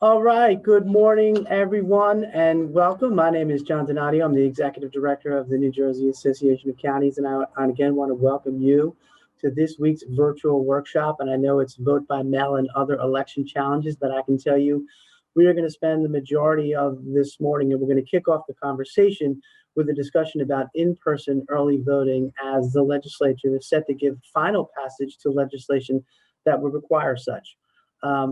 All right, good morning, everyone, and welcome. My name is John Donadio. I'm the Executive Director of the New Jersey Association of Counties, and I again want to welcome you to this week's virtual workshop. And I know it's vote by mail and other election challenges, but I can tell you we are going to spend the majority of this morning, and we're going to kick off the conversation with a discussion about in-person early voting as the legislature is set to give final passage to legislation that would require such.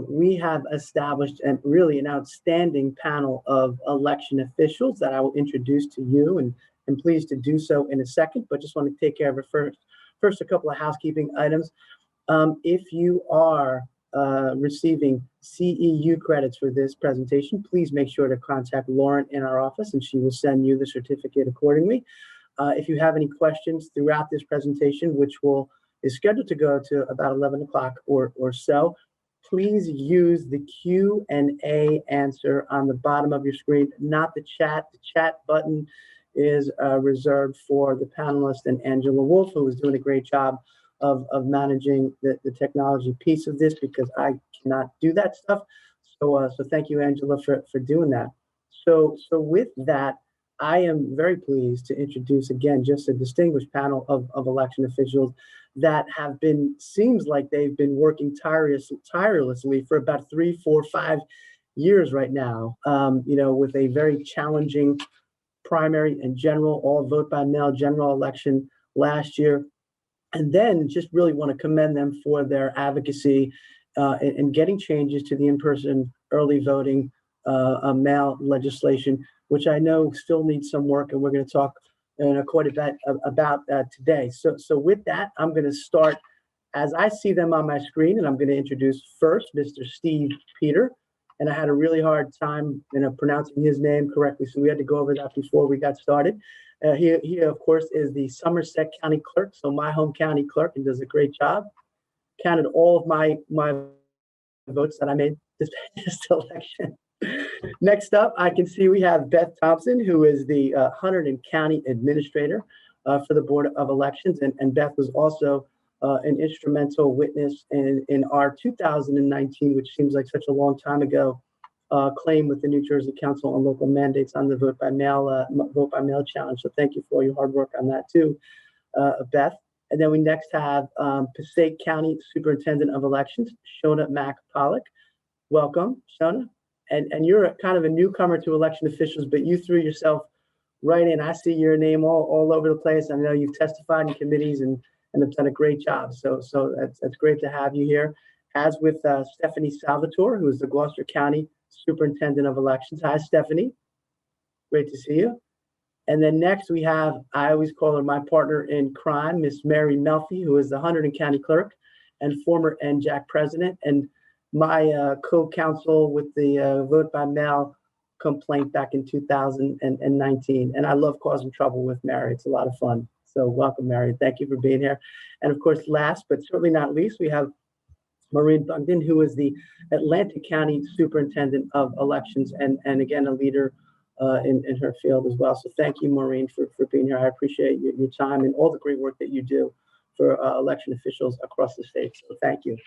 We have established really an outstanding panel of election officials that I will introduce to you, and pleased to do so in a second, but just want to take care of it first. First, a couple of housekeeping items. If you are receiving CEU credits for this presentation, please make sure to contact Lauren in our office, and she will send you the certificate accordingly. If you have any questions throughout this presentation, which is scheduled to go to about 11 o'clock or so, please use the Q&A answer on the bottom of your screen, not the chat. The chat button is reserved for the panelist and Angela Wolf, who is doing a great job of managing the technology piece of this, because I cannot do that stuff. So thank you, Angela, for doing that. So with that, I am very pleased to introduce again just a distinguished panel of election officials that seems like they've been working tirelessly for about 3, 4, 5 years right now, with a very challenging primary and general, all vote by mail general election last year. And then just really want to commend them for their advocacy in getting changes to the in-person early voting mail legislation, which I know still needs some work, and we're going to talk quite a bit about that today. So with that, I'm going to start as I see them on my screen, and I'm going to introduce first Mr. Steve Peter. And I had a really hard time pronouncing his name correctly, so we had to go over that before we got started. He, of course, is the Somerset County Clerk, so my home county clerk, and does a great job. Counted all of my votes that I made this election. Next up, I can see we have Beth Thompson, who is the Hunterdon County Administrator for the Board of Elections. And Beth was also an instrumental witness in our 2019, which seems like such a long time ago, claim with the New Jersey Council on Local Mandates on the vote by mail challenge. So thank you for your hard work on that too, Beth. And then we next have Passaic County Superintendent of Elections, Shona Mack Pollock. Welcome, Shona. And you're kind of a newcomer to election officials, but you threw yourself right in. I see your name all over the place. I know you've testified in committees and have done a great job. So that's great to have you here. As with Stephanie Salvatore, who is the Gloucester County Superintendent of Elections. Hi, Stephanie. Great to see you. And then next we have, I always call her my partner in crime, Miss Mary Melfi, who is the Hunterdon County Clerk and former NJAC President, and my co-counsel with the vote by mail complaint back in 2019. And I love causing trouble with Mary. It's a lot of fun. So welcome, Mary. Thank you for being here. And of course, last but certainly not least, we have Maureen Bugden, who is the Atlantic County Superintendent of Elections, and again, a leader in her field as well. So thank you, Maureen, for being here. I appreciate your time and all the great work that you do for election officials across the state. So thank you.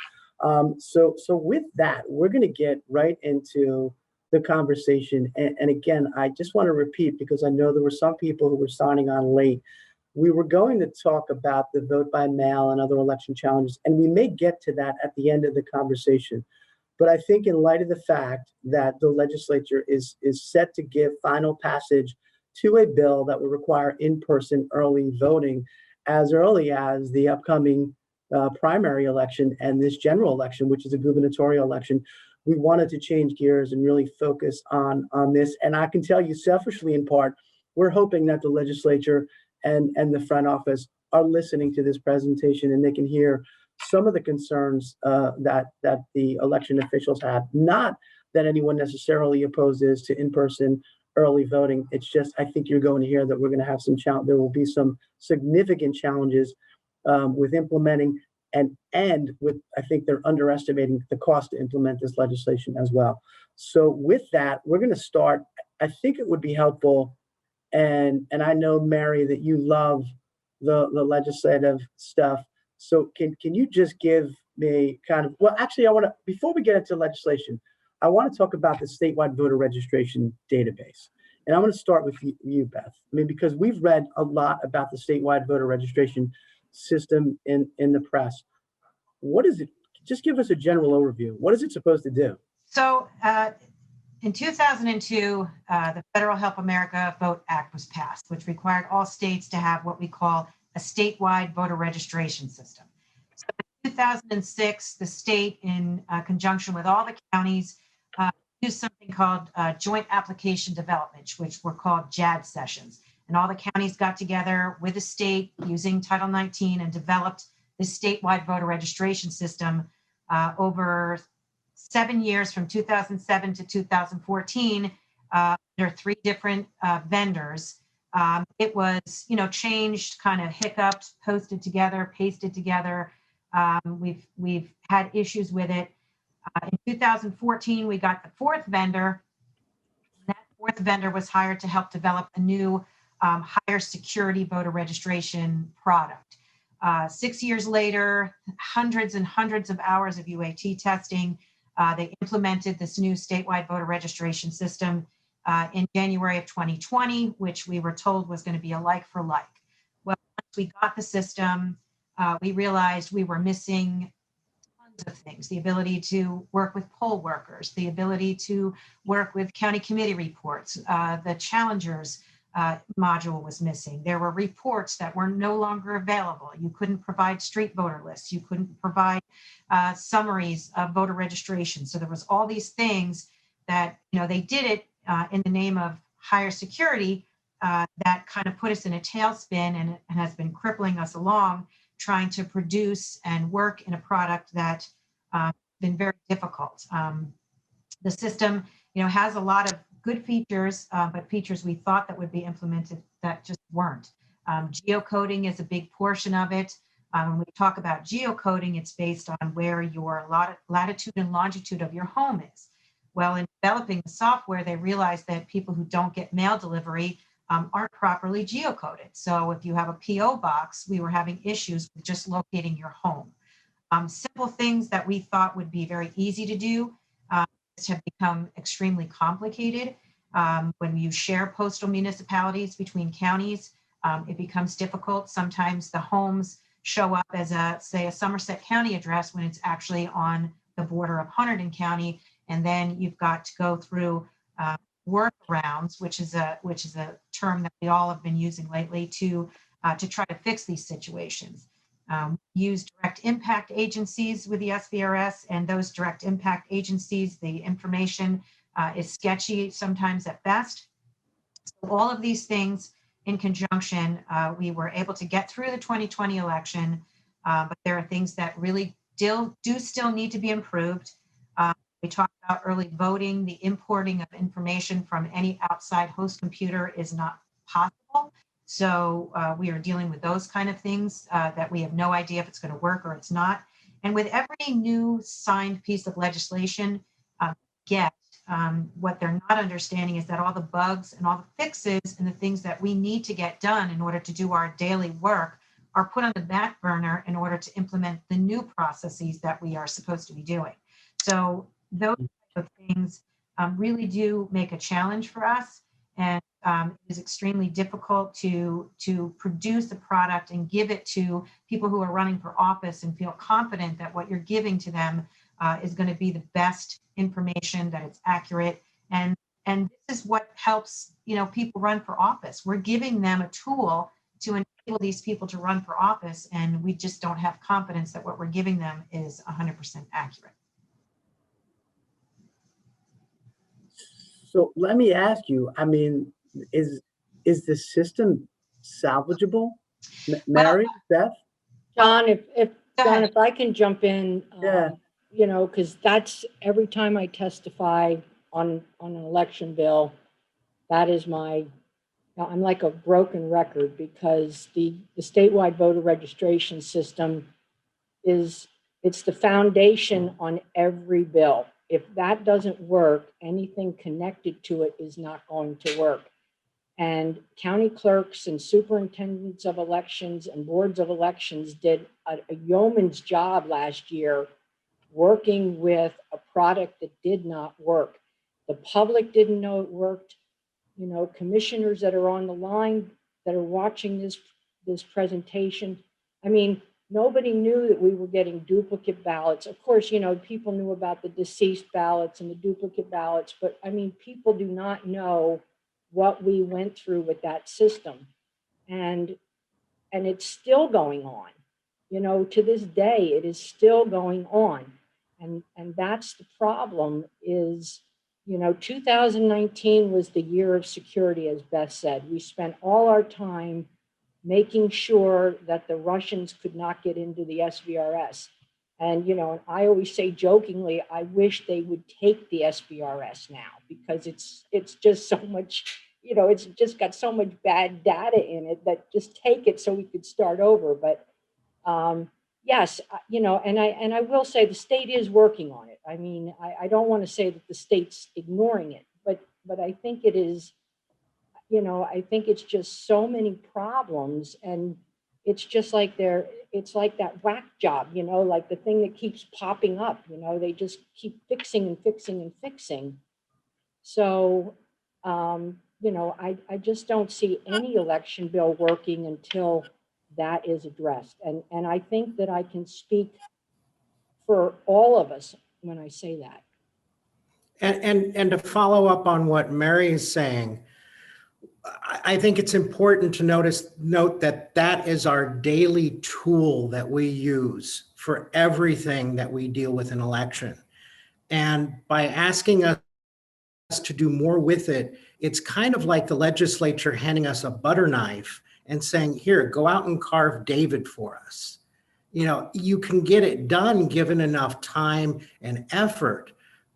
So with that, we're going to get right into the conversation. And again, I just want to repeat, because I know there were some people who were signing on late. We were going to talk about the vote by mail and other election challenges, and we may get to that at the end of the conversation. But I think in light of the fact that the legislature is set to give final passage to a bill that will require in-person early voting as early as the upcoming primary election and this general election, which is a gubernatorial election, we wanted to change gears and really focus on this. And I can tell you selfishly, in part, we're hoping that the legislature and the front office are listening to this presentation and they can hear some of the concerns that the election officials have. Not that anyone necessarily opposes to in-person early voting. It's just, I think you're going to hear that we're going to have there will be some significant challenges with implementing and with, I think they're underestimating the cost to implement this legislation as well. So with that, we're going to start. I think it would be helpful, and I know, Mary, that you love the legislative stuff. So can you just give me kind of, well, actually, I want to, before we get into legislation, I want to talk about the statewide voter registration database. And I'm going to start with you, Beth. I mean, because we've read a lot about the statewide voter registration system in the press. What is it? Just give us a general overview. What is it supposed to do? So in 2002, the Federal Help America Vote Act was passed, which required all states to have what we call a statewide voter registration system. So in 2006, the state, in conjunction with all the counties, used something called joint application development, which were called JAD sessions. And all the counties got together with the state using Title 19 and developed this statewide voter registration system over 7 years, from 2007 to 2014. There are 3 different vendors. It was, changed, kind of hiccuped, posted together, pasted together. We've had issues with it. In 2014, we got the 4th vendor. That 4th vendor was hired to help develop a new higher security voter registration product. 6 years later, hundreds and hundreds of hours of UAT testing. They implemented this new statewide voter registration system in January of 2020, which we were told was going to be a like for like. Well, once we got the system, we realized we were missing tons of things: the ability to work with poll workers, the ability to work with county committee reports. The challengers module was missing. There were reports that were no longer available. You couldn't provide street voter lists. You couldn't provide summaries of voter registration. So there was all these things that, they did it in the name of higher security that kind of put us in a tailspin and has been crippling us along, trying to produce and work in a product that has been very difficult. The system, has a lot of good features, but features we thought that would be implemented that just weren't. Geocoding is a big portion of it. When we talk about geocoding, it's based on where your latitude and longitude of your home is. Well, in developing the software, they realized that people who don't get mail delivery aren't properly geocoded. So if you have a PO box, we were having issues with just locating your home. Simple things that we thought would be very easy to do have become extremely complicated. When you share postal municipalities between counties, it becomes difficult. Sometimes the homes show up as say a Somerset County address when it's actually on the border of Hunterdon County, and then you've got to go through workarounds, which is a term that we all have been using lately to try to fix these situations. Use direct impact agencies with the SVRS, and those direct impact agencies, the information is sketchy sometimes at best. So all of these things in conjunction, we were able to get through the 2020 election, but there are things that really do still need to be improved. We talked about early voting. The importing of information from any outside host computer is not possible. So we are dealing with those kind of things that we have no idea if it's going to work or it's not. And with every new signed piece of legislation, what they're not understanding is that all the bugs and all the fixes and the things that we need to get done in order to do our daily work are put on the back burner in order to implement the new processes that we are supposed to be doing. So those type of things really do make a challenge for us. And it is extremely difficult to produce a product and give it to people who are running for office and feel confident that what you're giving to them is going to be the best information, that it's accurate. And this is what helps, people run for office. We're giving them a tool to enable these people to run for office, and we just don't have confidence that what we're giving them is 100% accurate. So let me ask you, I mean, is the system salvageable? Mary, Beth? John, if I can jump in, Yeah. Because that's every time I testify on an election bill, that is I'm like a broken record, because the statewide voter registration system it's the foundation on every bill. If that doesn't work, anything connected to it is not going to work. And county clerks and superintendents of elections and boards of elections did a yeoman's job last year working with a product that did not work. The public didn't know it worked. You know, commissioners that are on the line that are watching this presentation, I mean, nobody knew that we were getting duplicate ballots. Of course, you know, people knew about the deceased ballots and the duplicate ballots, but I mean, people do not know what we went through with that system. And it's still going on. You know, to this day, it is still going on. And that's the problem is, you know, 2019 was the year of security, as Beth said. We spent all our time making sure that the Russians could not get into the SVRS. And, you know, I always say jokingly, I wish they would take the SVRS now because it's just so much, you know, it's just got so much bad data in it that just take it so we could start over. But yes, you know, and I will say the state is working on it. I mean, I don't want to say that the state's ignoring it, but I think it is, you know, I think it's just so many problems, and it's just like it's like that whack job, you know, like the thing that keeps popping up, you know, they just keep fixing and fixing and fixing. So, you know, I just don't see any election bill working until that is addressed. And I think that I can speak for all of us when I say that. And to follow up on what Mary is saying, I think it's important to note that that is our daily tool that we use for everything that we deal with in election. And by asking us to do more with it, it's kind of like the legislature handing us a butter knife and saying, here, go out and carve David for us. You know, you can get it done given enough time and effort.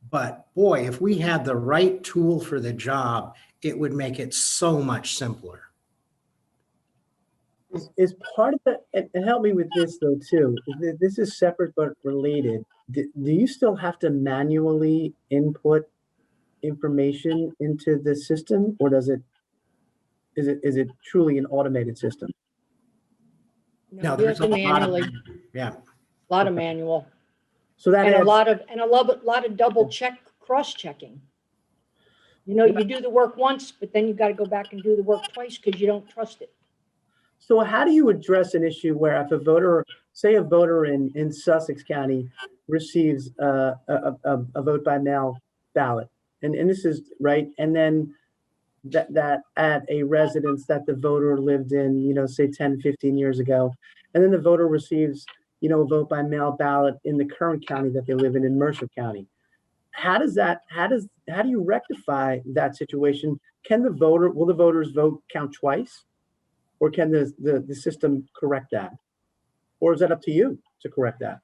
But boy, if we had the right tool for the job, it would make it so much simpler. Is part of that, and help me with this though too, this is separate but related. Do you still have to manually input information into the system, or is it truly an automated system? No, we have there's to a lot of, manually, yeah. a lot of manual, So that and adds, a lot of double check, cross checking. You know, you do the work once, but then you got to go back and do the work twice because you don't trust it. so how do you address an issue where if a voter, say a voter in Sussex County receives a vote by mail ballot, and this is right, and then that at a residence that the voter lived in, you know, say 10, 15 years ago, and then the voter receives, you know, a vote by mail ballot in the current county that they live in Mercer County. How do you rectify that situation? Will the voter's vote count twice? Or can the system correct that? Or is that up to you to correct that?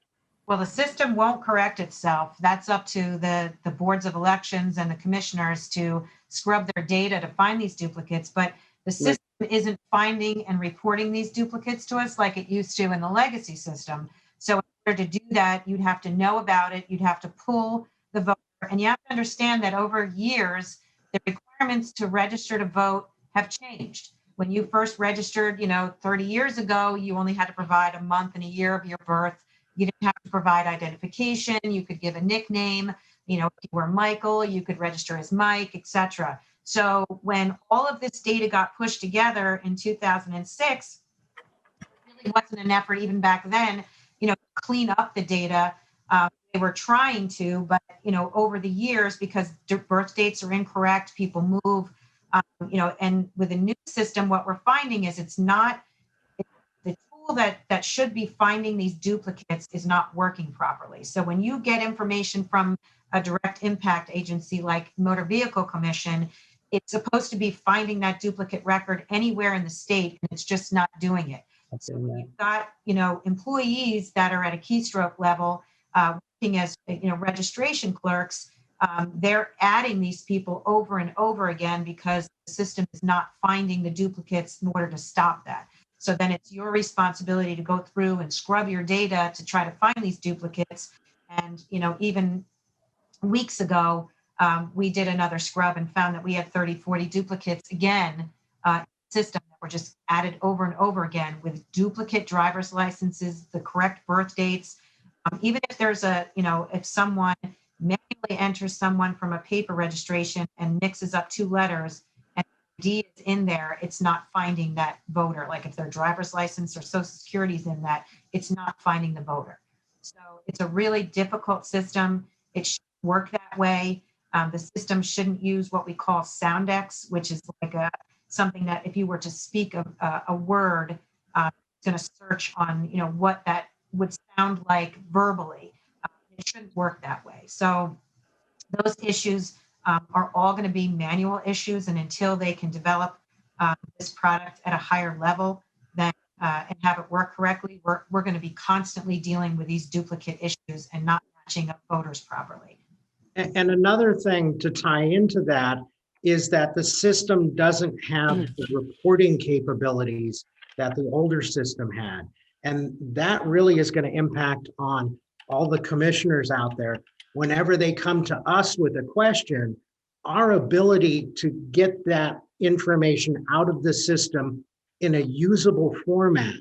Well, the system won't correct itself. That's up to the boards of elections and the commissioners to scrub their data to find these duplicates. But the system isn't finding and reporting these duplicates to us like it used to in the legacy system. So in order to do that, you'd have to know about it. You'd have to pull the voter. And you have to understand that over years, the requirements to register to vote have changed. When you first registered, you know, 30 years ago, you only had to provide a month and a year of your birth. You didn't have to provide identification. You could give a nickname. You know, if you were Michael, you could register as Mike, etc. So when all of this data got pushed together in 2006, it really wasn't an effort even back then, you know, to clean up the data. They were trying to, but, you know, over the years, because birth dates are incorrect, people move, you know, and with a new system, what we're finding is it's not, the tool that should be finding these duplicates is not working properly. So when you get information from a direct impact agency like Motor Vehicle Commission, it's supposed to be finding that duplicate record anywhere in the state, and it's just not doing it. So you've got, you know, employees that are at a keystroke level, working as, you know, registration clerks. They're adding these people over and over again because the system is not finding the duplicates in order to stop that. So then it's your responsibility to go through and scrub your data to try to find these duplicates. And, you know, even weeks ago, we did another scrub and found that we had 30, 40 duplicates again in the system that were just added over and over again with duplicate driver's licenses, the correct birth dates. Even if there's if someone manually enters someone from a paper registration and mixes up two letters and ID is in there, it's not finding that voter. Like if their driver's license or social security is in that, it's not finding the voter. So it's a really difficult system. It should work that way. The system shouldn't use what we call sound X, which is like something that if you were to speak a word, it's going to search on, what that would sound like verbally. It shouldn't work that way. So those issues are all going to be manual issues, and until they can develop this product at a higher level then and have it work correctly, we're going to be constantly dealing with these duplicate issues and not matching up voters properly. And another thing to tie into that is that the system doesn't have the reporting capabilities that the older system had. And that really is going to impact on all the commissioners out there. Whenever they come to us with a question, our ability to get that information out of the system in a usable format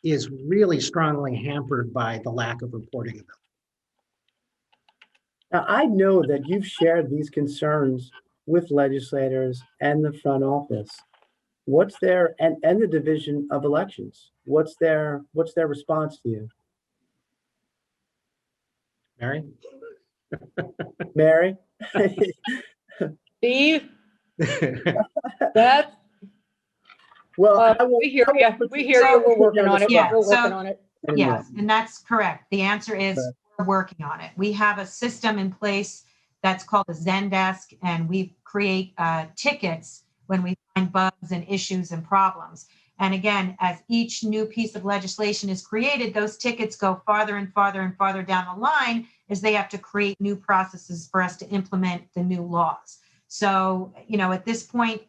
is really strongly hampered by the lack of reporting ability. Now, I know that you've shared these concerns with legislators and the front office. What's their and the Division of Elections? What's their response to you? Mary? Mary? Steve, Beth, Well, we hear you. We hear you. We're working on it. Yeah, We're working on it. Yes, and that's correct. The answer is we're working on it. We have a system in place that's called a Zendesk, and we create tickets when we find bugs and issues and problems. And again, as each new piece of legislation is created, those tickets go farther and farther and farther down the line as they have to create new processes for us to implement the new laws. So, at this point,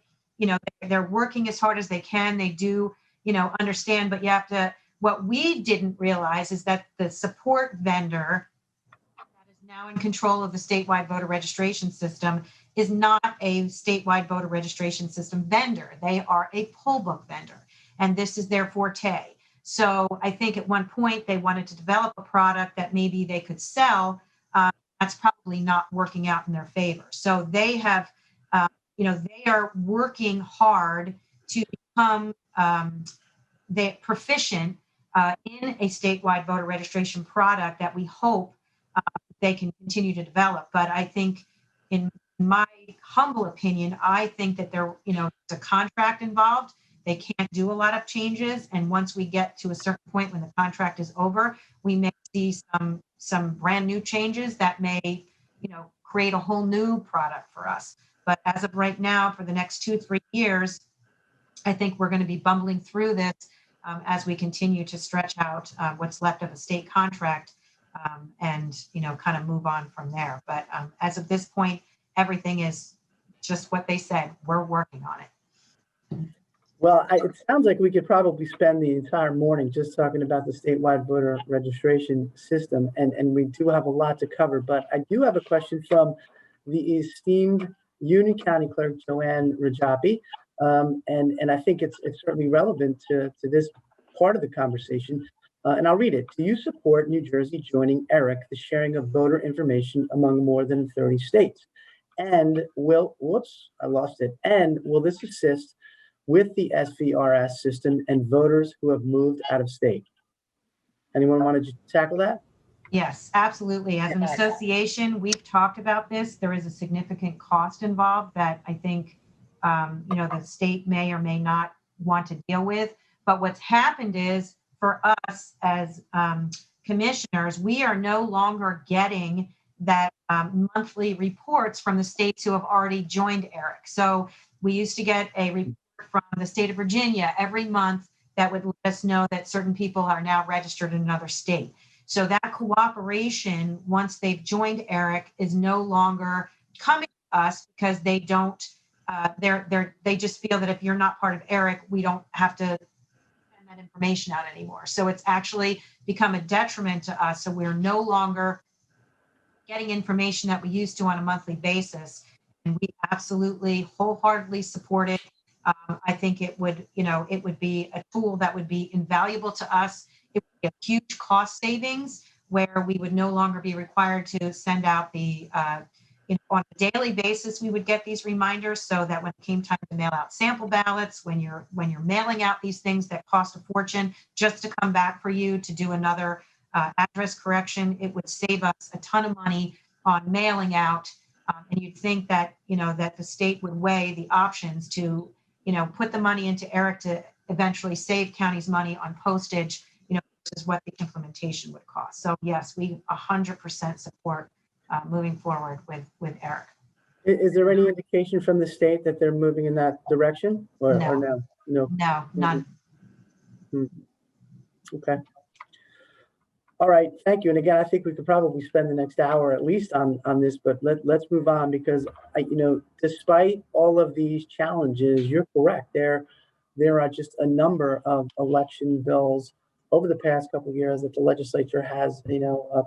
they're working as hard as they can. They do, understand, but you have to, what we didn't realize is that the support vendor that is now in control of the statewide voter registration system is not a statewide voter registration system vendor. They are a poll book vendor, and this is their forte. So I think at one point they wanted to develop a product that maybe they could sell. That's probably not working out in their favor. So they have, they are working hard to become proficient in a statewide voter registration product that we hope they can continue to develop. But I think, in my humble opinion, I think that there's a contract involved. They can't do a lot of changes. And once we get to a certain point when the contract is over, we may see some brand new changes that may, create a whole new product for us. But as of right now, for the next 2-3 years, I think we're going to be bumbling through this as we continue to stretch out what's left of a state contract and, kind of move on from there. But as of this point, everything is just what they said. We're working on it. Well, it sounds like we could probably spend the entire morning just talking about the statewide voter registration system, and we do have a lot to cover. But I do have a question from the esteemed Union County Clerk, Joanne Rajapi, and I think it's certainly relevant to this part of the conversation. And I'll read it. Do you support New Jersey joining ERIC, the sharing of voter information among more than 30 states? And will this assist with the SVRS system and voters who have moved out of state? Anyone want to tackle that? Yes, absolutely. As an association, we've talked about this. There is a significant cost involved that I think, the state may or may not want to deal with. But what's happened is, for us as commissioners, we are no longer getting that monthly reports from the states who have already joined ERIC. So we used to get a report from the state of Virginia every month that would let us know that certain people are now registered in another state. So that cooperation, once they've joined ERIC, is no longer coming to us because they don't. They just feel that if you're not part of ERIC, we don't have to send that information out anymore. So it's actually become a detriment to us. So we're no longer getting information that we used to on a monthly basis, and we absolutely wholeheartedly support it. I think it would be a tool that would be invaluable to us. It would be a huge cost savings where we would no longer be required to send out the, on a daily basis, we would get these reminders so that when it came time to mail out sample ballots, when you're mailing out these things that cost a fortune just to come back for you to do another address correction, it would save us a ton of money on mailing out. And you'd think that, that the state would weigh the options to, put the money into ERIC to eventually save counties money on postage, versus what the implementation would cost. So yes, we 100% support moving forward with ERIC. Is there any indication from the state that they're moving in that direction or No. no? No. No, none. Okay. All right, thank you. And again, I think we could probably spend the next hour at least on this, but let's move on because, despite all of these challenges, you're correct. There are just a number of election bills over the past couple of years that the legislature has,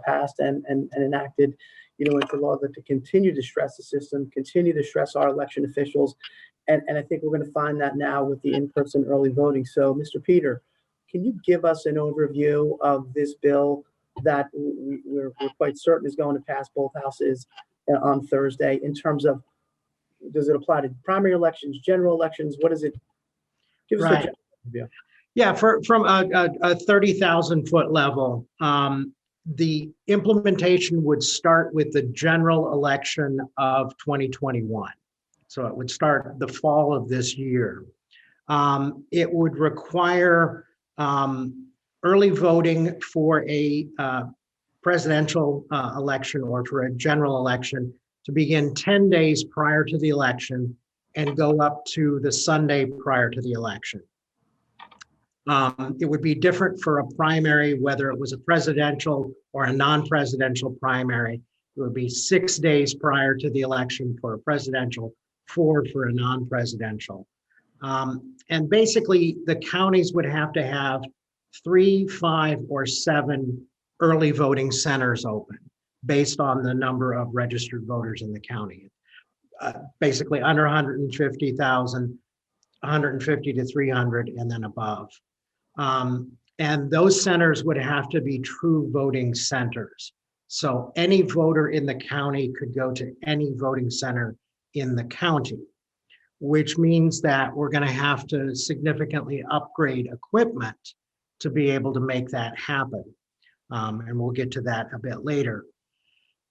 passed and enacted, into law that to continue to stress the system, continue to stress our election officials. And I think we're going to find that now with the in-person early voting. So, Mr. Peter, can you give us an overview of this bill that we're quite certain is going to pass both houses on Thursday in terms of, does it apply to primary elections, general elections? What is it? Give us a general overview. Yeah, from a 30,000 foot level, the implementation would start with the general election of 2021. So it would start the fall of this year. It would require early voting for a presidential election or for a general election to begin 10 days prior to the election and go up to the Sunday prior to the election. It would be different for a primary, whether it was a presidential or a non-presidential primary. It would be 6 days prior to the election for a presidential, 4 for a non-presidential. And basically, the counties would have to have 3, 5, or 7 early voting centers open based on the number of registered voters in the county. Basically, under 150,000, 150 to 300, and then above. And those centers would have to be true voting centers. So any voter in the county could go to any voting center in the county, which means that we're going to have to significantly upgrade equipment to be able to make that happen. And we'll get to that a bit later.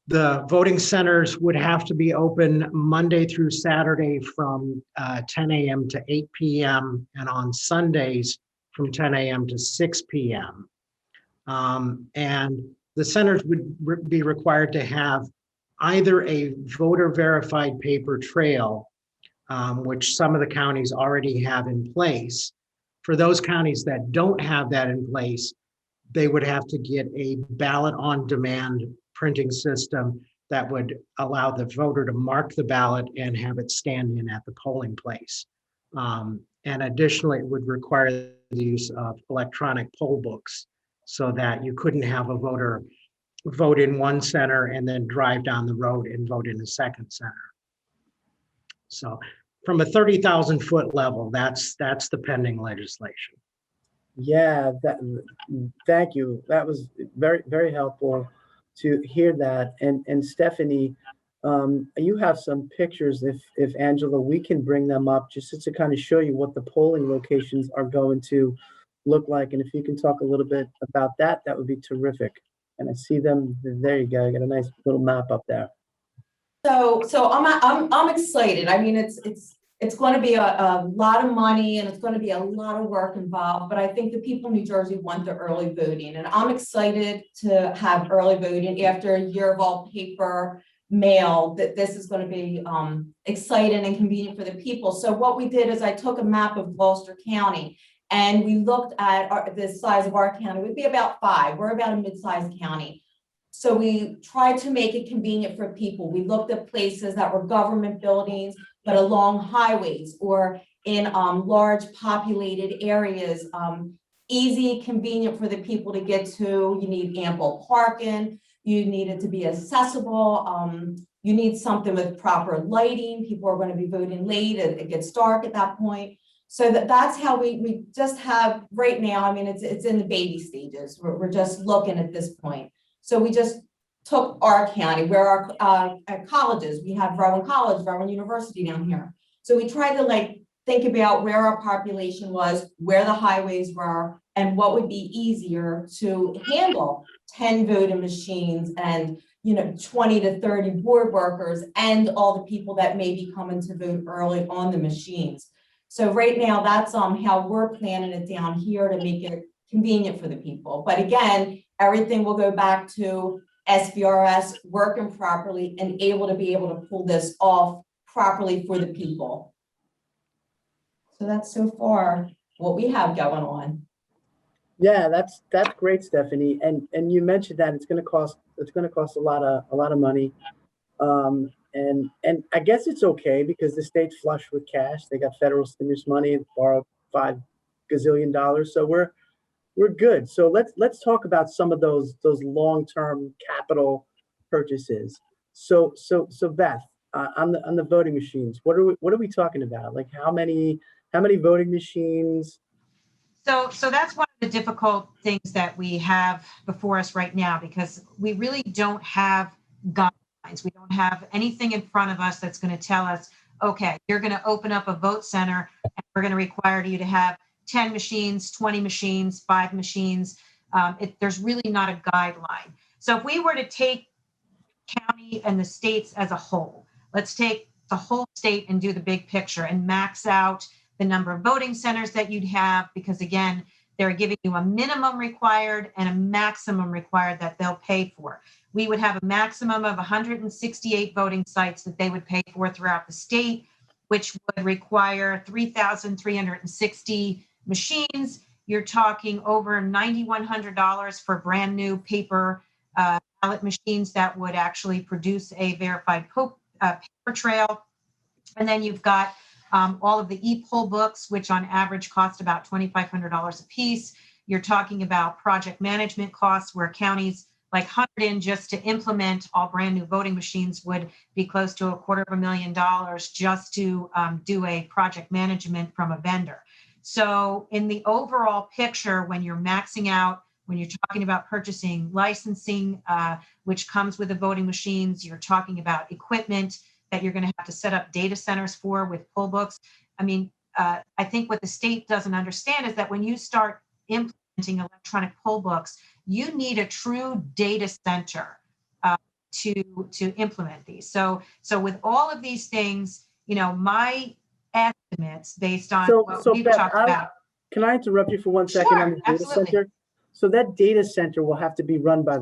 The voting centers would have to be open Monday through Saturday from 10 a.m. to 8 p.m. and on Sundays from 10 a.m. to 6 p.m. And the centers would be required to have either a voter verified paper trail, which some of the counties already have in place. For those counties that don't have that in place, they would have to get a ballot on demand printing system that would allow the voter to mark the ballot and have it stand in at the polling place. And additionally, it would require the use of electronic poll books so that you couldn't have a voter vote in one center and then drive down the road and vote in a second center. So from a 30,000 foot level, that's the pending legislation. Yeah, thank you. That was very, very helpful to hear that. And Stephanie, you have some pictures, if Angela, we can bring them up just to kind of show you what the polling locations are going to look like. And if you can talk a little bit about that, that would be terrific. And I see them, there you go, I got a nice little map up there. So I'm excited. I mean, it's going to be a lot of money and it's going to be a lot of work involved, but I think the people in New Jersey want the early voting, and I'm excited to have early voting after a year of all paper mail. That this is going to be exciting and convenient for the people. So what we did is I took a map of Gloucester County and we looked at the size of our county. It would be about 5. We're about a mid-sized county. So we tried to make it convenient for people. We looked at places that were government buildings, but along highways or in large populated areas, easy, convenient for the people to get to. You need ample parking. You need it to be accessible. You need something with proper lighting. People are going to be voting late. It gets dark at that point. So that's how we just have right now. I mean, it's in the baby stages. We're just looking at this point. So we just took our county, where our colleges, we have Rowan College, Rowan University down here. So we tried to like think about where our population was, where the highways were, and what would be easier to handle 10 voting machines and 20 to 30 board workers and all the people that may be coming to vote early on the machines. So right now, that's how we're planning it down here to make it convenient for the people. But again, everything will go back to SVRS working properly and able to pull this off properly for the people. So that's so far what we have going on. Yeah, that's great, Stephanie. And you mentioned that it's going to cost a lot of money. And I guess it's okay because the state's flush with cash. They got federal stimulus money and borrowed $5 gazillion. So we're good. So let's talk about some of those long-term capital purchases. So Beth, on the voting machines, what are we talking about? Like how many voting machines? So that's one of the difficult things that we have before us right now, because we really don't have guidelines. We don't have anything in front of us that's going to tell us, okay, you're going to open up a vote center and we're going to require you to have 10 machines, 20 machines, 5 machines. There's really not a guideline. So if we were to take county and the states as a whole, let's take the whole state and do the big picture and max out the number of voting centers that you'd have, because again, they're giving you a minimum required and a maximum required that they'll pay for. We would have a maximum of 168 voting sites that they would pay for throughout the state, which would require 3,360 machines. You're talking over $9,100 for brand new paper ballot machines that would actually produce a verified paper trail. And then you've got all of the e-poll books, which on average cost about $2,500 a piece. You're talking about project management costs, where counties like Hunterdon, just to implement all brand new voting machines, would be close to $250,000 just to do a project management from a vendor. So in the overall picture, when you're maxing out, when you're talking about purchasing licensing, which comes with the voting machines, you're talking about equipment that you're going to have to set up data centers for with poll books. I mean, I think what the state doesn't understand is that when you start implementing electronic poll books, you need a true data center to implement these. So with all of these things, my estimates based on what we've Beth, talked about. Can I interrupt you for 1 second on the data Absolutely. center? So that data center will have to be run by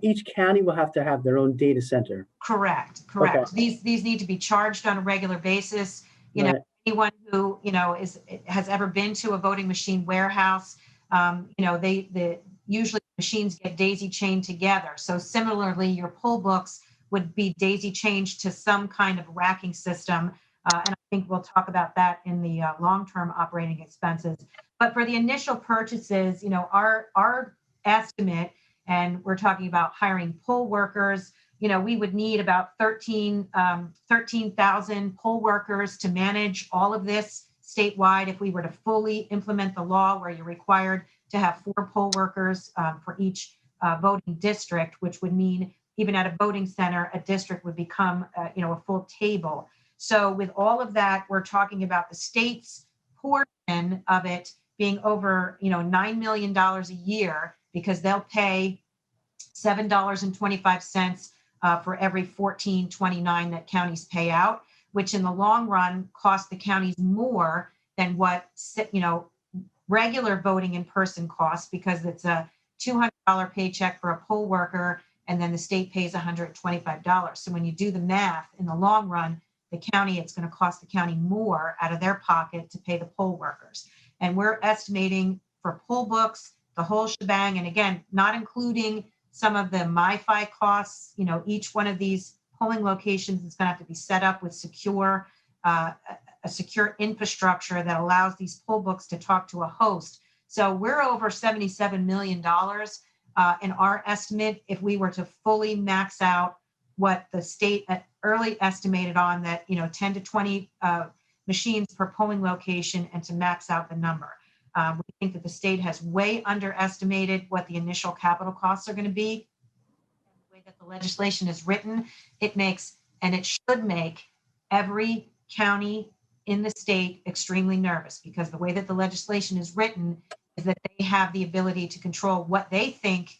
each county will have to have their own data center. Correct. Okay. These need to be charged on a regular basis. Right. Anyone who has ever been to a voting machine warehouse, they usually machines get daisy chained together. So similarly, your poll books would be daisy chained to some kind of racking system. And I think we'll talk about that in the long-term operating expenses. But for the initial purchases, our estimate, and we're talking about hiring poll workers, we would need about 13,000 poll workers to manage all of this statewide if we were to fully implement the law, where you're required to have 4 poll workers for each voting district, which would mean even at a voting center, a district would become a full table. So with all of that, we're talking about the state's portion of it being over $9 million a year, because they'll pay $7.25 for every $14.29 that counties pay out, which in the long run costs the counties more than what regular voting in person costs, because it's a $200 paycheck for a poll worker, and then the state pays $125. So when you do the math, in the long run, it's going to cost the county more out of their pocket to pay the poll workers. And we're estimating for poll books, the whole shebang, and again, not including some of the MiFi costs. Each one of these polling locations is going to have to be set up with a secure infrastructure that allows these poll books to talk to a host. So we're over $77 million in our estimate if we were to fully max out what the state early estimated on, that 10 to 20 machines per polling location, and to max out the number. We think that the state has way underestimated what the initial capital costs are going to be. legislation is written, it makes, and it should make, every county in the state extremely nervous, because the way that the legislation is written is that they have the ability to control what they think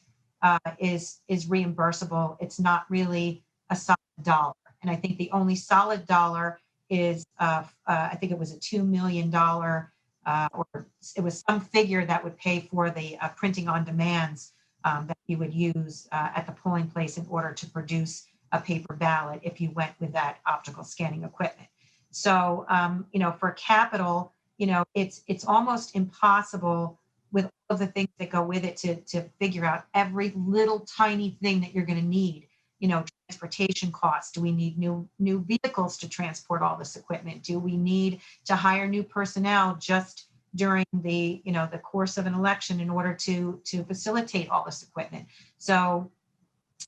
is reimbursable. It's not really a solid dollar. And I think the only solid dollar is, I think it was a $2 million, or it was some figure that would pay for the printing on demands that you would use at the polling place in order to produce a paper ballot if you went with that optical scanning equipment. So, for capital, it's almost impossible with all of the things that go with it to figure out every little tiny thing that you're going to need. Transportation costs. Do we need new vehicles to transport all this equipment? Do we need to hire new personnel just during the course of an election in order to facilitate all this equipment? So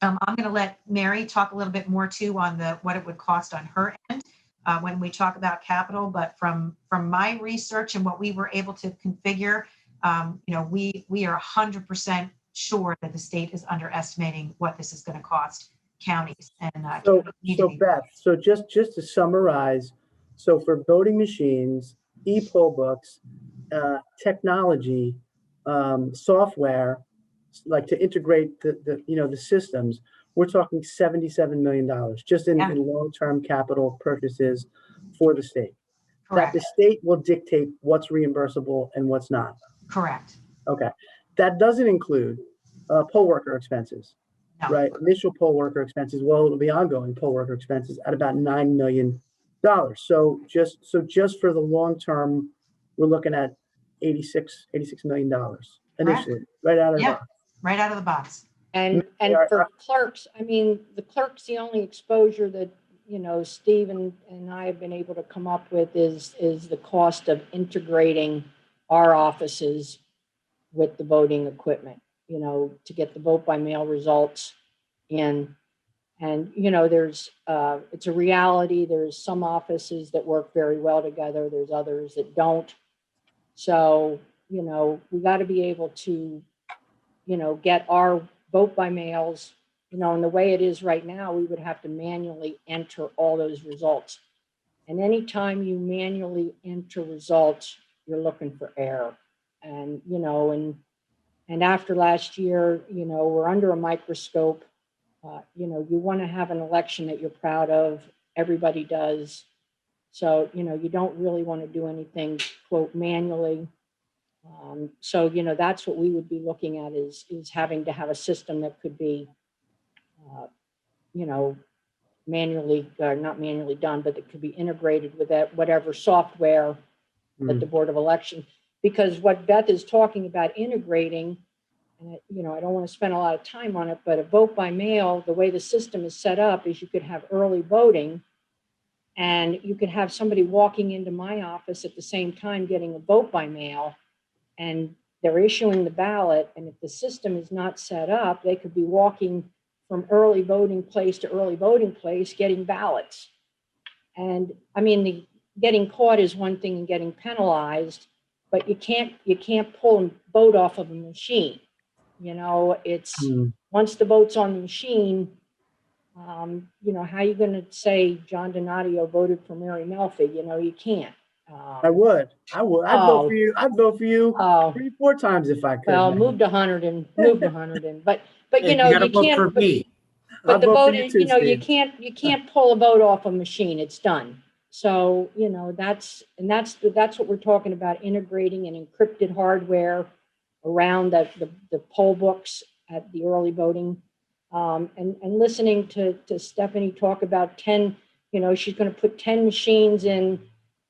I'm going to let Mary talk a little bit more too on what it would cost on her end when we talk about capital. But from my research and what we were able to configure, we are 100% sure that the state is underestimating what this is going to cost counties. And so Beth, so just to summarize, so for voting machines, e-poll books, technology, software, like to integrate the systems, we're talking $77 million just in long-term capital purchases for the state. Correct. That the state will dictate what's reimbursable and what's not. Correct. Okay. That doesn't include poll worker expenses. No. Right? Initial poll worker expenses. Well, it'll be ongoing poll worker expenses at about $9 million. So just for the long term, we're looking at $86 million initially, right out of the box. Right out of the box. And for clerks, I mean, the clerk's the only exposure that, Steve and I have been able to come up with is the cost of integrating our offices with the voting equipment, to get the vote by mail results in. And, there's, it's a reality. There's some offices that work very well together. There's others that don't. So, we got to be able to, get our vote by mails, and the way it is right now, we would have to manually enter all those results. And anytime you manually enter results, you're looking for error. And, and after last year, we're under a microscope. You want to have an election that you're proud of. Everybody does. So, you don't really want to do anything, quote, manually. So, that's what we would be looking at is having to have a system that could be, manually, not manually done, but that could be integrated with that, whatever software that the Board of Election, because what Beth is talking about integrating, and I don't want to spend a lot of time on it, but a vote by mail, the way the system is set up is you could have early voting, and you could have somebody walking into my office at the same time getting a vote by mail, and they're issuing the ballot. And if the system is not set up, they could be walking from early voting place to early voting place getting ballots. And I mean, getting caught is one thing and getting penalized, but you can't pull a vote off of a machine. It's once the vote's on the machine, how are you going to say John Donadio voted for Mary Melfi? You can't. I would. I'd vote for you. I'd vote for you 3-4 times if I could. Well, moved 100 and but You gotta vote for me. But the vote vote for you is, too, you Steve. can't pull a vote off a machine. It's done. So, that's what we're talking about, integrating and encrypted hardware around the poll books at the early voting. And listening to Stephanie talk about 10, she's going to put 10 machines in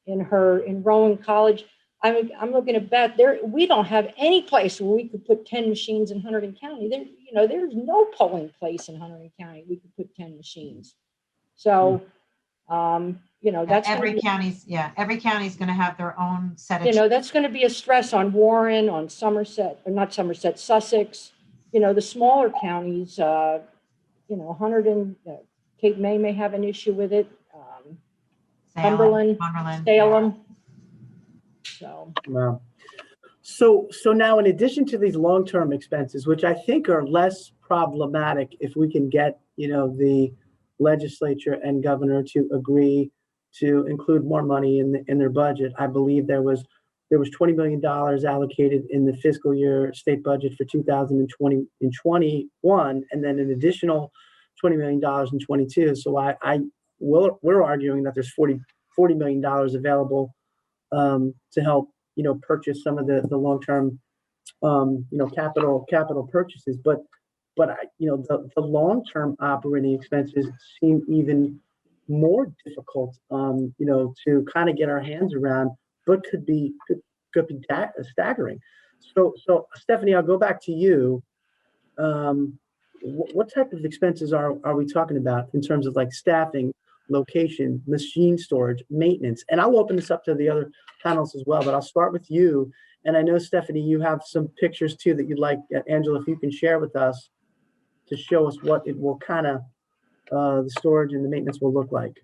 Rowan College. I'm looking at Beth there. We don't have any place where we could put 10 machines in Hunterdon County. There's no polling place in Hunterdon County we could put 10 machines. So, that's every county's going to have their own set of. That's going to be a stress on Warren, on Somerset, or not Somerset, Sussex. The smaller counties. Hunterdon, Cape May have an issue with it. Cumberland, Salem. So. Wow. So now, in addition to these long-term expenses, which I think are less problematic if we can get, the legislature and governor to agree to include more money in their budget. I believe there was $20 million allocated in the fiscal year state budget for 2020 and 21, and then an additional $20 million in 22. So we're arguing that there's $40 million available to help purchase some of the long-term capital purchases. But the long-term operating expenses seem even more difficult to kind of get our hands around, but could be staggering. So Stephanie, I'll go back to you. What type of expenses are we talking about in terms of like staffing, location, machine storage, maintenance? And I'll open this up to the other panels as well, but I'll start with you. And I know, Stephanie, you have some pictures too that you'd like, Angela, if you can share with us to show us what it will kind of, the storage and the maintenance will look like.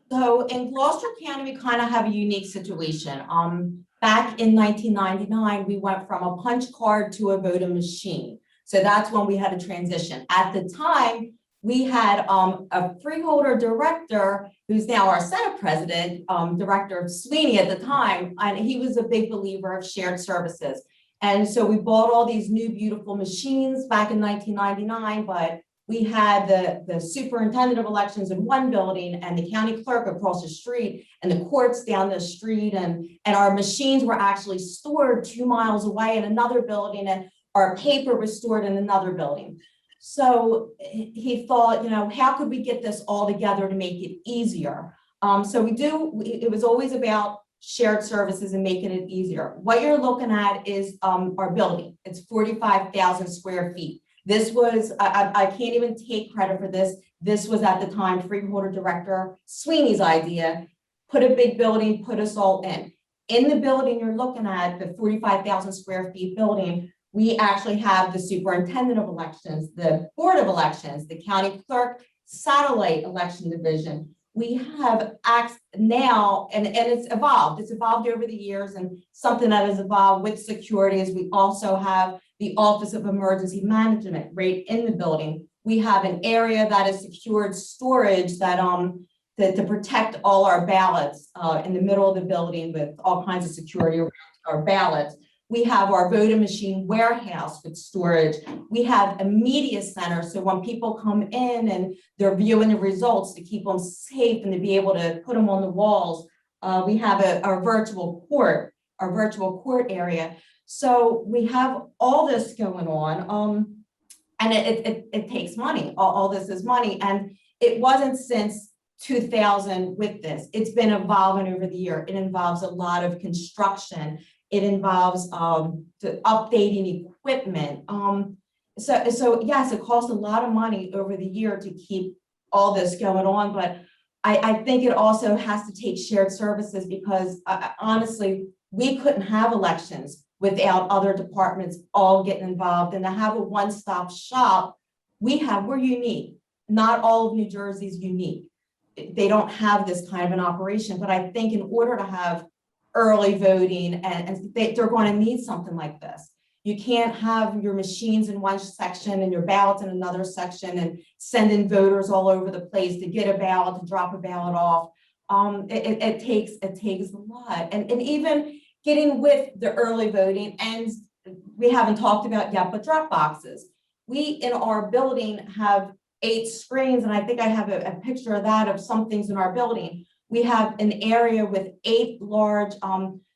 So in Gloucester County, we kind of have a unique situation. Back in 1999, we went from a punch card to a voting machine. So that's when we had a transition. At the time, we had a freeholder director, who's now our Senate president, Director Sweeney at the time, and he was a big believer of shared services. And so we bought all these new beautiful machines back in 1999, but we had the superintendent of elections in one building and the county clerk across the street and the courts down the street. And our machines were actually stored 2 miles away in another building, and our paper was stored in another building. So he thought, how could we get this all together to make it easier? It was always about shared services and making it easier. What you're looking at is our building. It's 45,000 square feet. This was, I can't even take credit for this. This was at the time freeholder director Sweeney's idea. Put a big building, put us all in. In the building you're looking at, the 45,000 square feet building, we actually have the superintendent of elections, the board of elections, the county clerk, satellite election division. We have acts now, and it's evolved. It's evolved over the years, and something that has evolved with security is we also have the Office of Emergency Management right in the building. We have an area that is secured storage that to protect all our ballots in the middle of the building with all kinds of security around our ballots. We have our voting machine warehouse with storage. We have a media center. So when people come in and they're viewing the results, to keep them safe and to be able to put them on the walls, we have our virtual court area. So we have all this going on. And it takes money. All this is money. And it wasn't since 2000 with this. It's been evolving over the year. It involves a lot of construction. It involves updating equipment. So yes, it costs a lot of money over the year to keep all this going on, but I think it also has to take shared services because honestly, we couldn't have elections without other departments all getting involved, and to have a one-stop shop, we're unique. Not all of New Jersey is unique. They don't have this kind of an operation, but I think in order to have early voting, and they're going to need something like this. You can't have your machines in one section and your ballots in another section and sending voters all over the place to get a ballot, to drop a ballot off. It takes a lot. And even getting with the early voting, and we haven't talked about yet, but drop boxes. We in our building have 8 screens, and I think I have a picture of that of some things in our building. We have an area with 8 large,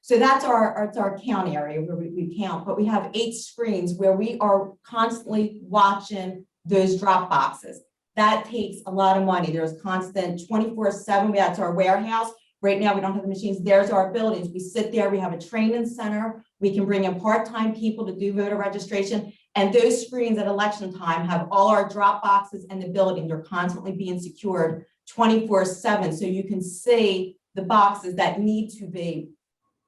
so that's our count area where we count, but we have 8 screens where we are constantly watching those drop boxes. That takes a lot of money. There's constant 24/7, that's our warehouse. Right now, we don't have the machines. There's our buildings. We sit there, we have a training center. We can bring in part-time people to do voter registration. And those screens at election time have all our drop boxes in the building. They're constantly being secured 24/7. So you can see the boxes that need to be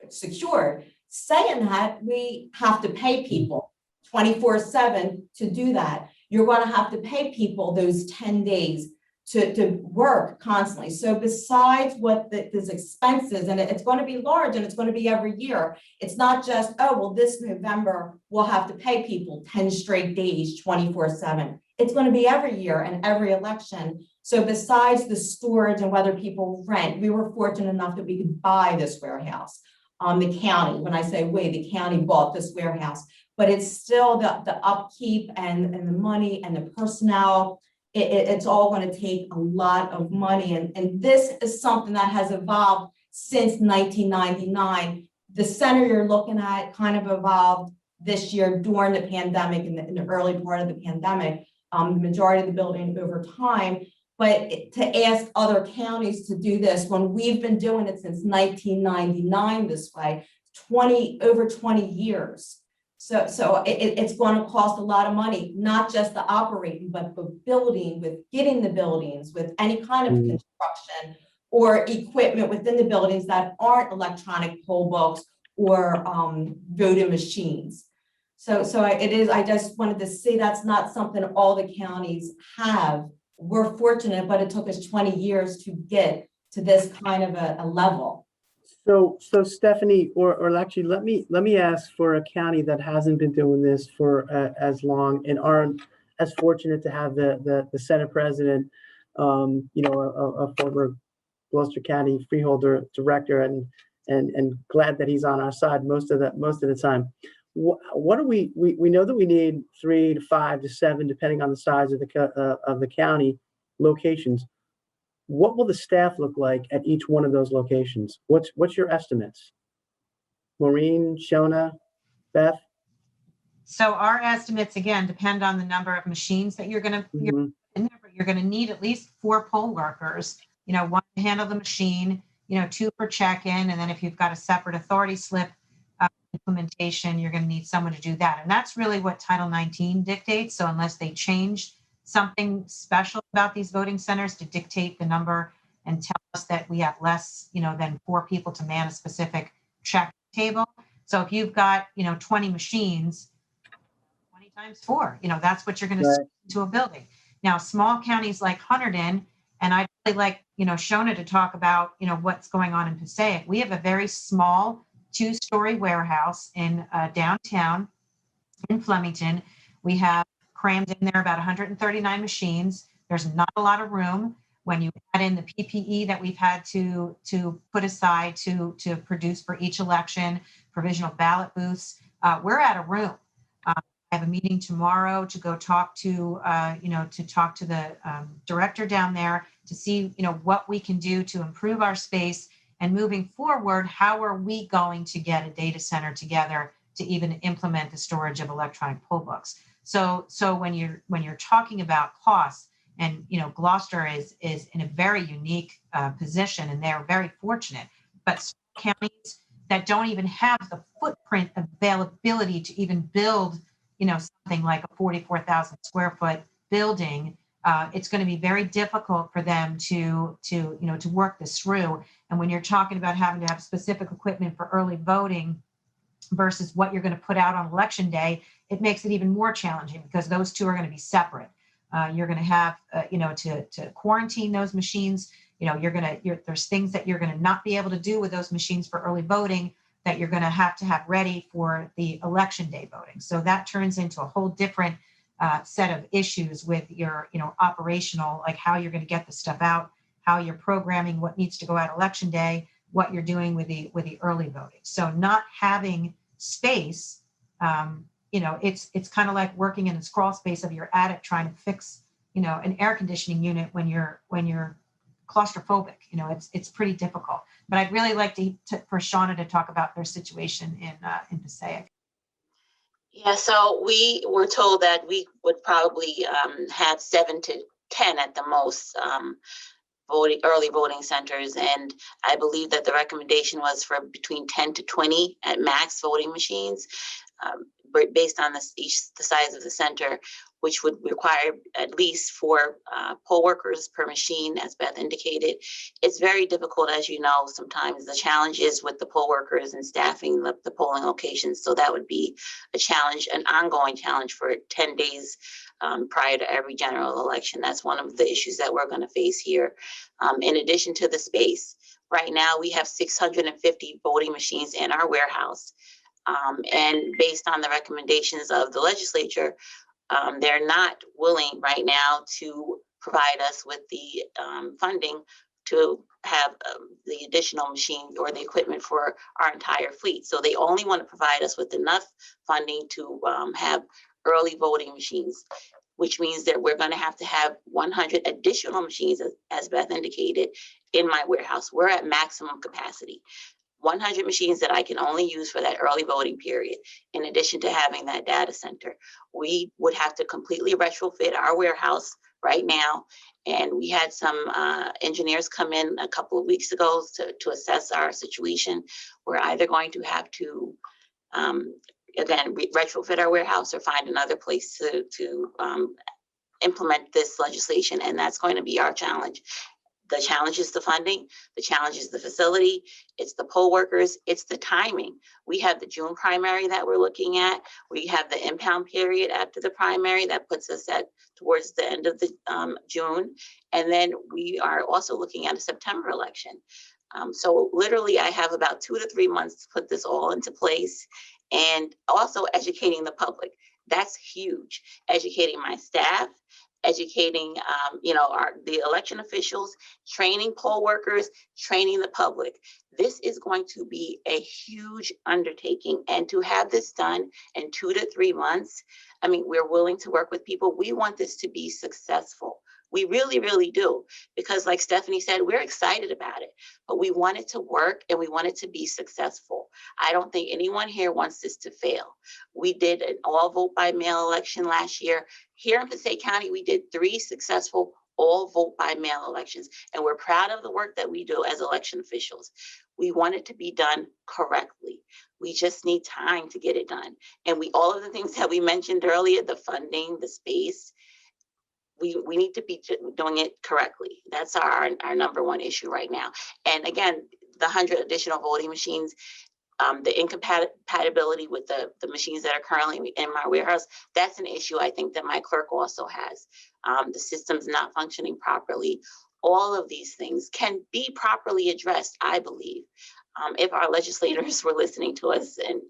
secured. Saying that, we have to pay people 24/7 to do that. You're going to have to pay people those 10 days to work constantly. So besides what these expenses, and it's going to be large and it's going to be every year, it's not just, oh, well, this November we'll have to pay people 10 straight days, 24/7. It's going to be every year and every election. So besides the storage and whether people rent, we were fortunate enough that we could buy this warehouse. The county, when I say we, the county bought this warehouse, but it's still the upkeep and the money and the personnel. It's all going to take a lot of money. And this is something that has evolved since 1999. The center you're looking at kind of evolved this year during the pandemic, in the early part of the pandemic, the majority of the building over time. But to ask other counties to do this when we've been doing it since 1999 this way, over 20 years. So it's going to cost a lot of money, not just the operating, but the building, with getting the buildings, with any kind of construction or equipment within the buildings that aren't electronic poll books or voting machines. So it is, I just wanted to say that's not something all the counties have. We're fortunate, but it took us 20 years to get to this kind of a level. So Stephanie, or actually, let me ask for a county that hasn't been doing this for as long and aren't as fortunate to have the Senate president, a former Gloucester County freeholder director, and glad that he's on our side most of the time. What do we know that we need 3 to 5 to 7, depending on the size of the county locations. What will the staff look like at each one of those locations? What's your estimates? Maureen, Shona, Beth? So our estimates, again, depend on the number of machines that you're going to in there, but you're going to need at least 4 poll workers, 1 to handle the machine, 2 for check-in. And then if you've got a separate authority slip implementation, you're going to need someone to do that. And that's really what Title 19 dictates. So unless they change something special about these voting centers to dictate the number and tell us that we have less, than 4 people to man a specific check table. So if you've got, 20 machines, 20 times 4, that's what you're going to send into a building. Now, small counties like Hunterdon, and I'd really like, Shona to talk about, what's going on in Passaic. We have a very small 2-story warehouse in downtown in Flemington. We have crammed in there about 139 machines. There's not a lot of room. When you add in the PPE that we've had to put aside to produce for each election, provisional ballot booths, we're out of room. I have a meeting tomorrow to go talk to the director down there to see, what we can do to improve our space. And moving forward, how are we going to get a data center together to even implement the storage of electronic poll books? So when you're talking about costs, and Gloucester is in a very unique position, and they're very fortunate. But counties that don't even have the footprint availability to even build, something like a 44,000 square foot building, it's going to be very difficult for them to work this through. And when you're talking about having to have specific equipment for early voting versus what you're going to put out on election day, it makes it even more challenging because those two are going to be separate. You're going to have, to quarantine those machines. There's things that you're going to not be able to do with those machines for early voting that you're going to have ready for the election day voting. So that turns into a whole different set of issues with your, operational, like how you're going to get the stuff out, how you're programming what needs to go out election day, what you're doing with the early voting. So not having space, it's kind of like working in the crawl space of your attic trying to fix, an air conditioning unit when you're claustrophobic. It's pretty difficult. But I'd really like for Shawna to talk about their situation in Passaic. Yeah, so we were told that we would probably have 7 to 10 at the most early voting centers, and I believe that the recommendation was for between 10 to 20 at max voting machines. based on the size of the center, which would require at least 4 poll workers per machine, as Beth indicated. It's very difficult, as you know, sometimes the challenge is with the poll workers and staffing the polling locations. So that would be a challenge, an ongoing challenge for 10 days prior to every general election. That's one of the issues that we're going to face here. In addition to the space, right now we have 650 voting machines in our warehouse. And based on the recommendations of the legislature, they're not willing right now to provide us with the funding to have the additional machine or the equipment for our entire fleet. So they only want to provide us with enough funding to have early voting machines, which means that we're going to have 100 additional machines, as Beth indicated, in my warehouse. We're at maximum capacity. 100 machines that I can only use for that early voting period, in addition to having that data center. We would have to completely retrofit our warehouse right now. And we had some engineers come in a couple of weeks ago to assess our situation. We're either going to have to, again, retrofit our warehouse or find another place to implement this legislation. And that's going to be our challenge. The challenge is the funding, the challenge is the facility, it's the poll workers, it's the timing. We have the June primary that we're looking at. We have the impound period after the primary that puts us towards the end of the June. And then we are also looking at a September election. So literally I have about 2 to 3 months to put this all into place, and also educating the public. That's huge. Educating my staff, educating, the election officials, training poll workers, training the public. This is going to be a huge undertaking. And to have this done in 2 to 3 months, I mean, we're willing to work with people. We want this to be successful. We really, really do. Because like Stephanie said, we're excited about it, but we want it to work and we want it to be successful. I don't think anyone here wants this to fail. We did an all vote by mail election last year. Here in Passaic County, we did 3 successful all vote by mail elections, and we're proud of the work that we do as election officials. We want it to be done correctly. We just need time to get it done. And all of the things that we mentioned earlier, the funding, the space, we need to be doing it correctly. That's our number one issue right now. And again, the 100 additional voting machines, the incompatibility with the machines that are currently in my warehouse, that's an issue I think that my clerk also has. The system's not functioning properly. All of these things can be properly addressed, I believe, if our legislators were listening to us and,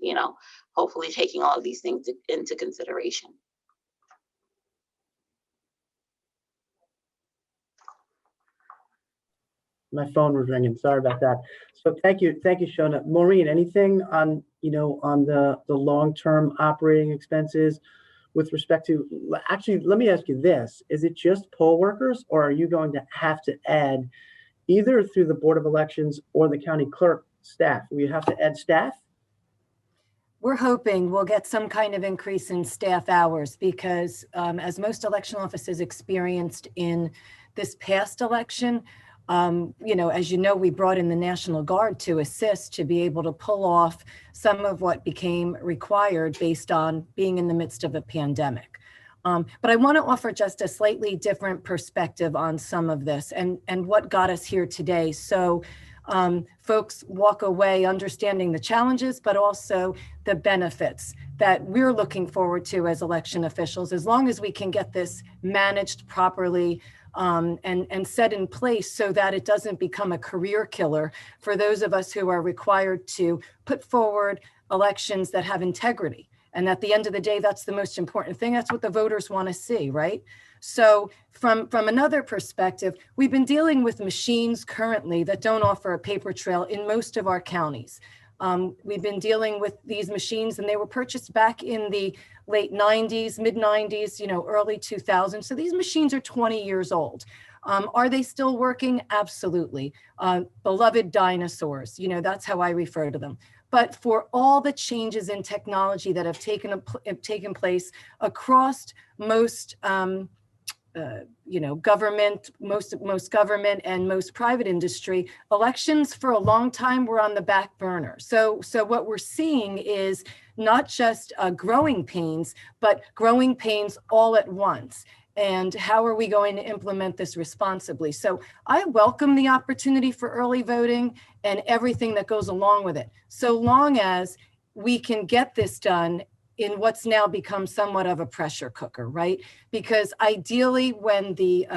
hopefully taking all of these things into consideration. My phone was ringing. Sorry about that. So thank you, Shona. Maureen, anything on the long-term operating expenses with respect to? Actually, let me ask you this: is it just poll workers, or are you going to have to add either through the Board of Elections or the county clerk staff? Will you have to add staff? We're hoping we'll get some kind of increase in staff hours because as most election offices experienced in this past election, as you know, we brought in the National Guard to assist to be able to pull off some of what became required based on being in the midst of a pandemic. But I want to offer just a slightly different perspective on some of this and what got us here today. So folks walk away understanding the challenges, but also the benefits that we're looking forward to as election officials, as long as we can get this managed properly and set in place so that it doesn't become a career killer for those of us who are required to put forward elections that have integrity. And at the end of the day, that's the most important thing. That's what the voters want to see, right? So from another perspective, we've been dealing with machines currently that don't offer a paper trail in most of our counties. We've been dealing with these machines and they were purchased back in the late 90s, mid 90s, early 2000s. So these machines are 20 years old. Are they still working? Absolutely. Beloved dinosaurs, that's how I refer to them. But for all the changes in technology that have taken place across most government, most government and most private industry, elections for a long time were on the back burner. So what we're seeing is not just growing pains, but growing pains all at once. And how are we going to implement this responsibly? So I welcome the opportunity for early voting and everything that goes along with it, so long as we can get this done in what's now become somewhat of a pressure cooker, right? Because ideally, when the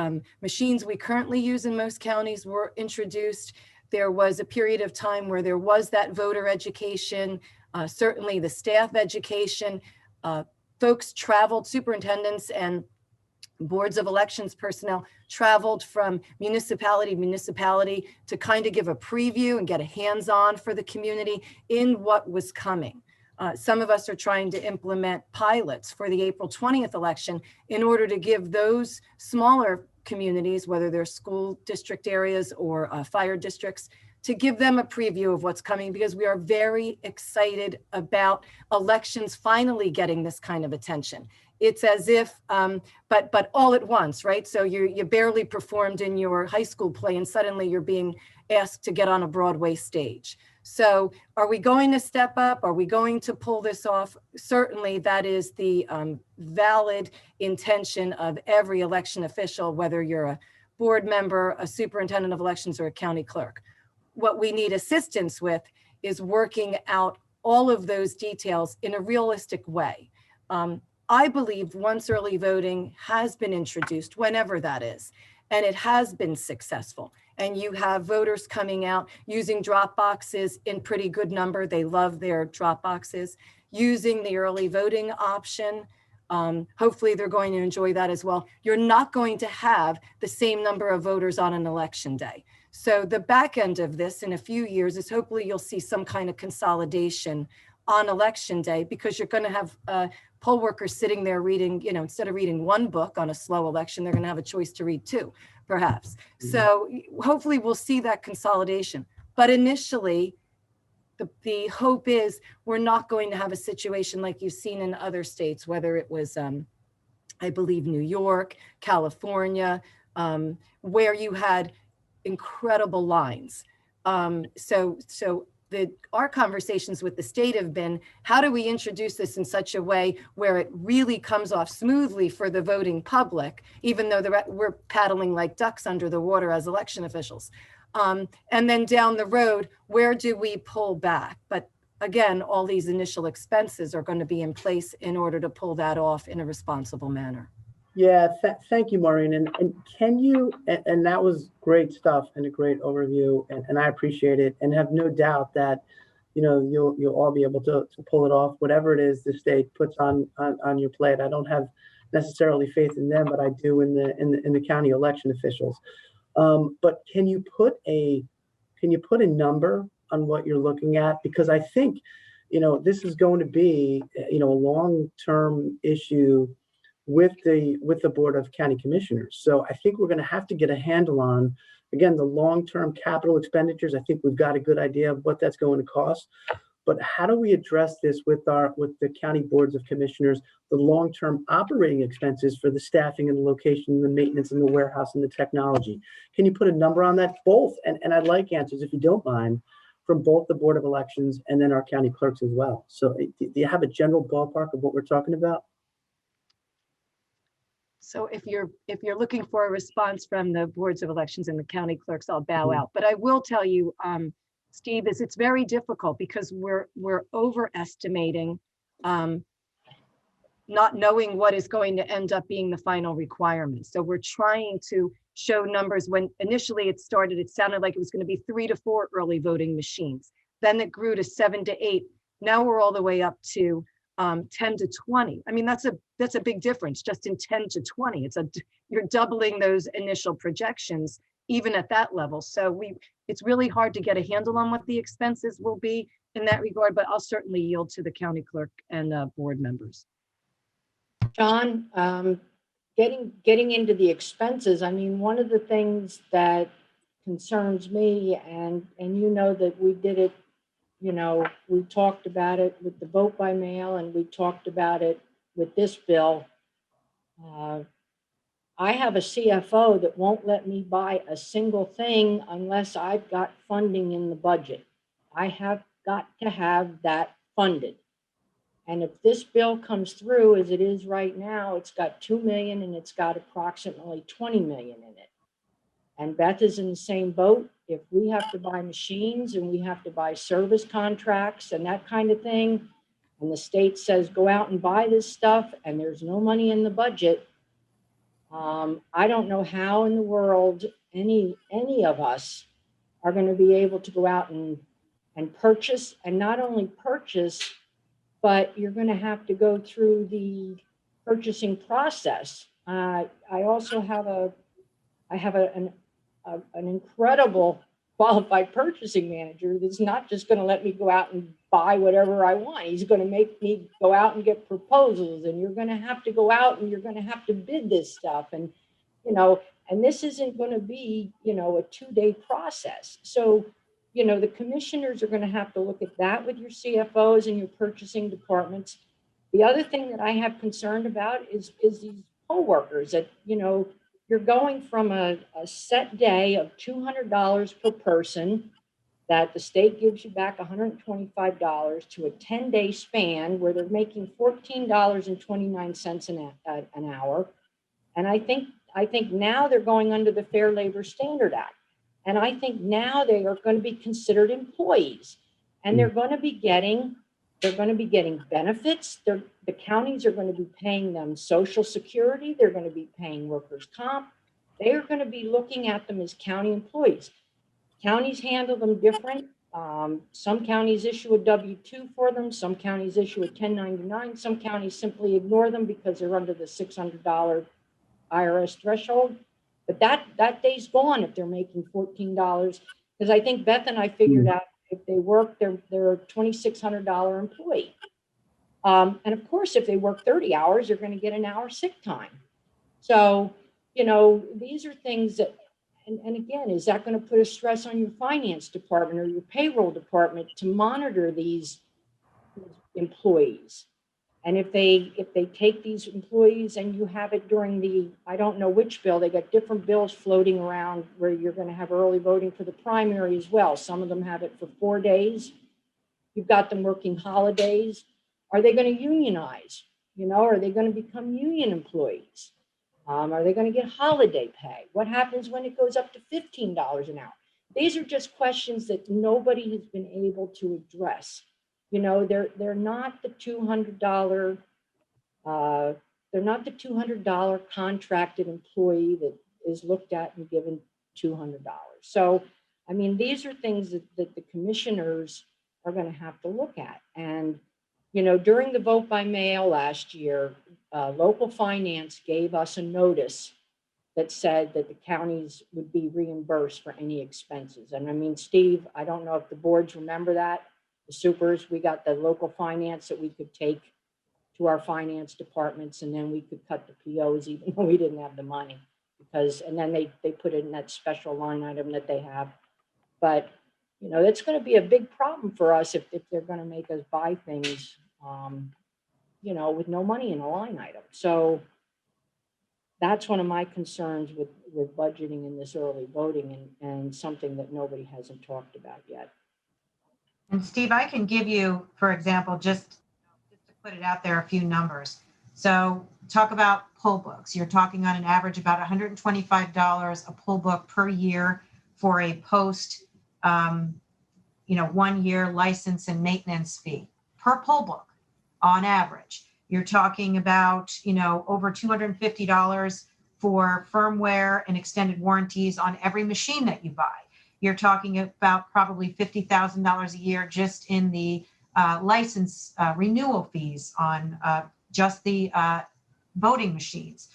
machines we currently use in most counties were introduced, there was a period of time where there was that voter education, certainly the staff education. Folks traveled, superintendents and boards of elections personnel traveled from municipality to municipality to kind of give a preview and get a hands-on for the community in what was coming. Some of us are trying to implement pilots for the April 20th election in order to give those smaller communities, whether they're school district areas or fire districts, to give them a preview of what's coming, because we are very excited about elections finally getting this kind of attention. It's as if, but all at once, right? So you barely performed in your high school play and suddenly you're being asked to get on a Broadway stage. So are we going to step up? Are we going to pull this off? Certainly that is the valid intention of every election official, whether you're a board member, a superintendent of elections, or a county clerk. What we need assistance with is working out all of those details in a realistic way. I believe once early voting has been introduced, whenever that is, and it has been successful, and you have voters coming out using drop boxes in pretty good number. They love their drop boxes, using the early voting option. Hopefully they're going to enjoy that as well. You're not going to have the same number of voters on an election day. So the back end of this in a few years is hopefully you'll see some kind of consolidation on election day, because you're going to have poll workers sitting there reading, instead of reading one book on a slow election, they're going to have a choice to read two, perhaps. Mm-hmm. So hopefully we'll see that consolidation. But initially, the hope is we're not going to have a situation like you've seen in other states, whether it was, I believe, New York, California, where you had incredible lines. Our conversations with the state have been, how do we introduce this in such a way where it really comes off smoothly for the voting public, even though we're paddling like ducks under the water as election officials. And then down the road, where do we pull back? But again, all these initial expenses are going to be in place in order to pull that off in a responsible manner. Yeah, thank you, Maureen. And can you, and that was great stuff and a great overview, and I appreciate it, and have no doubt that, you'll all be able to pull it off, whatever it is the state puts on your plate. I don't have necessarily faith in them, but I do in the county election officials. But can you put a number on what you're looking at? Because I think, this is going to be, a long-term issue with the Board of County Commissioners. So I think we're going to have to get a handle on, again, the long-term capital expenditures. I think we've got a good idea of what that's going to cost. But how do we address this with the county boards of commissioners, the long-term operating expenses for the staffing and the location, the maintenance and the warehouse and the technology? Can you put a number on that? Both, and I'd like answers, if you don't mind, from both the Board of Elections and then our county clerks as well. So do you have a general ballpark of what we're talking about? So if you're looking for a response from the boards of elections and the county clerks, I'll bow out. But I will tell you, Steve, it's very difficult because we're overestimating, not knowing what is going to end up being the final requirement. So we're trying to show numbers. When initially it started, it sounded like it was going to be 3 to 4 early voting machines. Then it grew to 7 to 8. Now we're all the way up to 10 to 20. I mean, that's a big difference just in 10 to 20. You're doubling those initial projections even at that level. So it's really hard to get a handle on what the expenses will be in that regard, but I'll certainly yield to the county clerk and board members. John, getting into the expenses, I mean, one of the things that concerns me, and that we did it, we talked about it with the vote by mail, and we talked about it with this bill. I have a CFO that won't let me buy a single thing unless I've got funding in the budget. I have got to have that funded. And if this bill comes through as it is right now, it's got 2 million and it's got approximately 20 million in it. And Beth is in the same boat. If we have to buy machines and we have to buy service contracts and that kind of thing, and the state says, go out and buy this stuff and there's no money in the budget, I don't know how in the world any of us are going to be able to go out and purchase, and not only purchase, but you're going to have to go through the purchasing process. I also have an incredible qualified purchasing manager that's not just going to let me go out and buy whatever I want. He's going to make me go out and get proposals, and you're going to have to go out and you're going to have to bid this stuff. And, and this isn't going to be, a 2-day process. So, the commissioners are going to have to look at that with your CFOs and your purchasing departments. The other thing that I have concerned about is these poll workers that, you're going from a set day of $200 per person that the state gives you back $125 to a 10-day span where they're making $14.29 an hour. And I think now they're going under the Fair Labor Standard Act. And I think now they are going to be considered employees, and they're going to be getting benefits. The counties are going to be paying them Social Security. They're going to be paying workers' comp. They are going to be looking at them as county employees. Counties handle them different. Some counties issue a W-2 for them. Some counties issue a 1099. Some counties simply ignore them because they're under the $600 IRS threshold. But that day's gone if they're making $14. Because I think Beth and I figured out if they work, they're a $2,600 employee. And of course, if they work 30 hours, they're going to get an hour sick time. So, these are things that, and again, is that going to put a stress on your finance department or your payroll department to monitor these employees? And if they take these employees and you have it during the, I don't know which bill, they got different bills floating around where you're going to have early voting for the primary as well. Some of them have it for 4 days. You've got them working holidays. Are they going to unionize? Are they going to become union employees? Are they going to get holiday pay? What happens when it goes up to $15 an hour? These are just questions that nobody has been able to address. They're not the $200. They're not the $200 contracted employee that is looked at and given $200. So, I mean, these are things that the commissioners are going to have to look at. And, during the vote by mail last year, local finance gave us a notice that said that the counties would be reimbursed for any expenses. And I mean, Steve, I don't know if the boards remember that. The supers, we got the local finance that we could take to our finance departments, and then we could cut the POs even though we didn't have the money, and then they put it in that special line item that they have. But, that's going to be a big problem for us if they're going to make us buy things, with no money in a line item. So that's one of my concerns with budgeting in this early voting, and something that nobody hasn't talked about yet. And Steve, I can give you, for example, just to put it out there, a few numbers. So talk about poll books. You're talking on an average about $125 a poll book per year for a post, 1 year license and maintenance fee per poll book on average. You're talking about, over $250 for firmware and extended warranties on every machine that you buy. You're talking about probably $50,000 a year just in the license renewal fees on just the voting machines.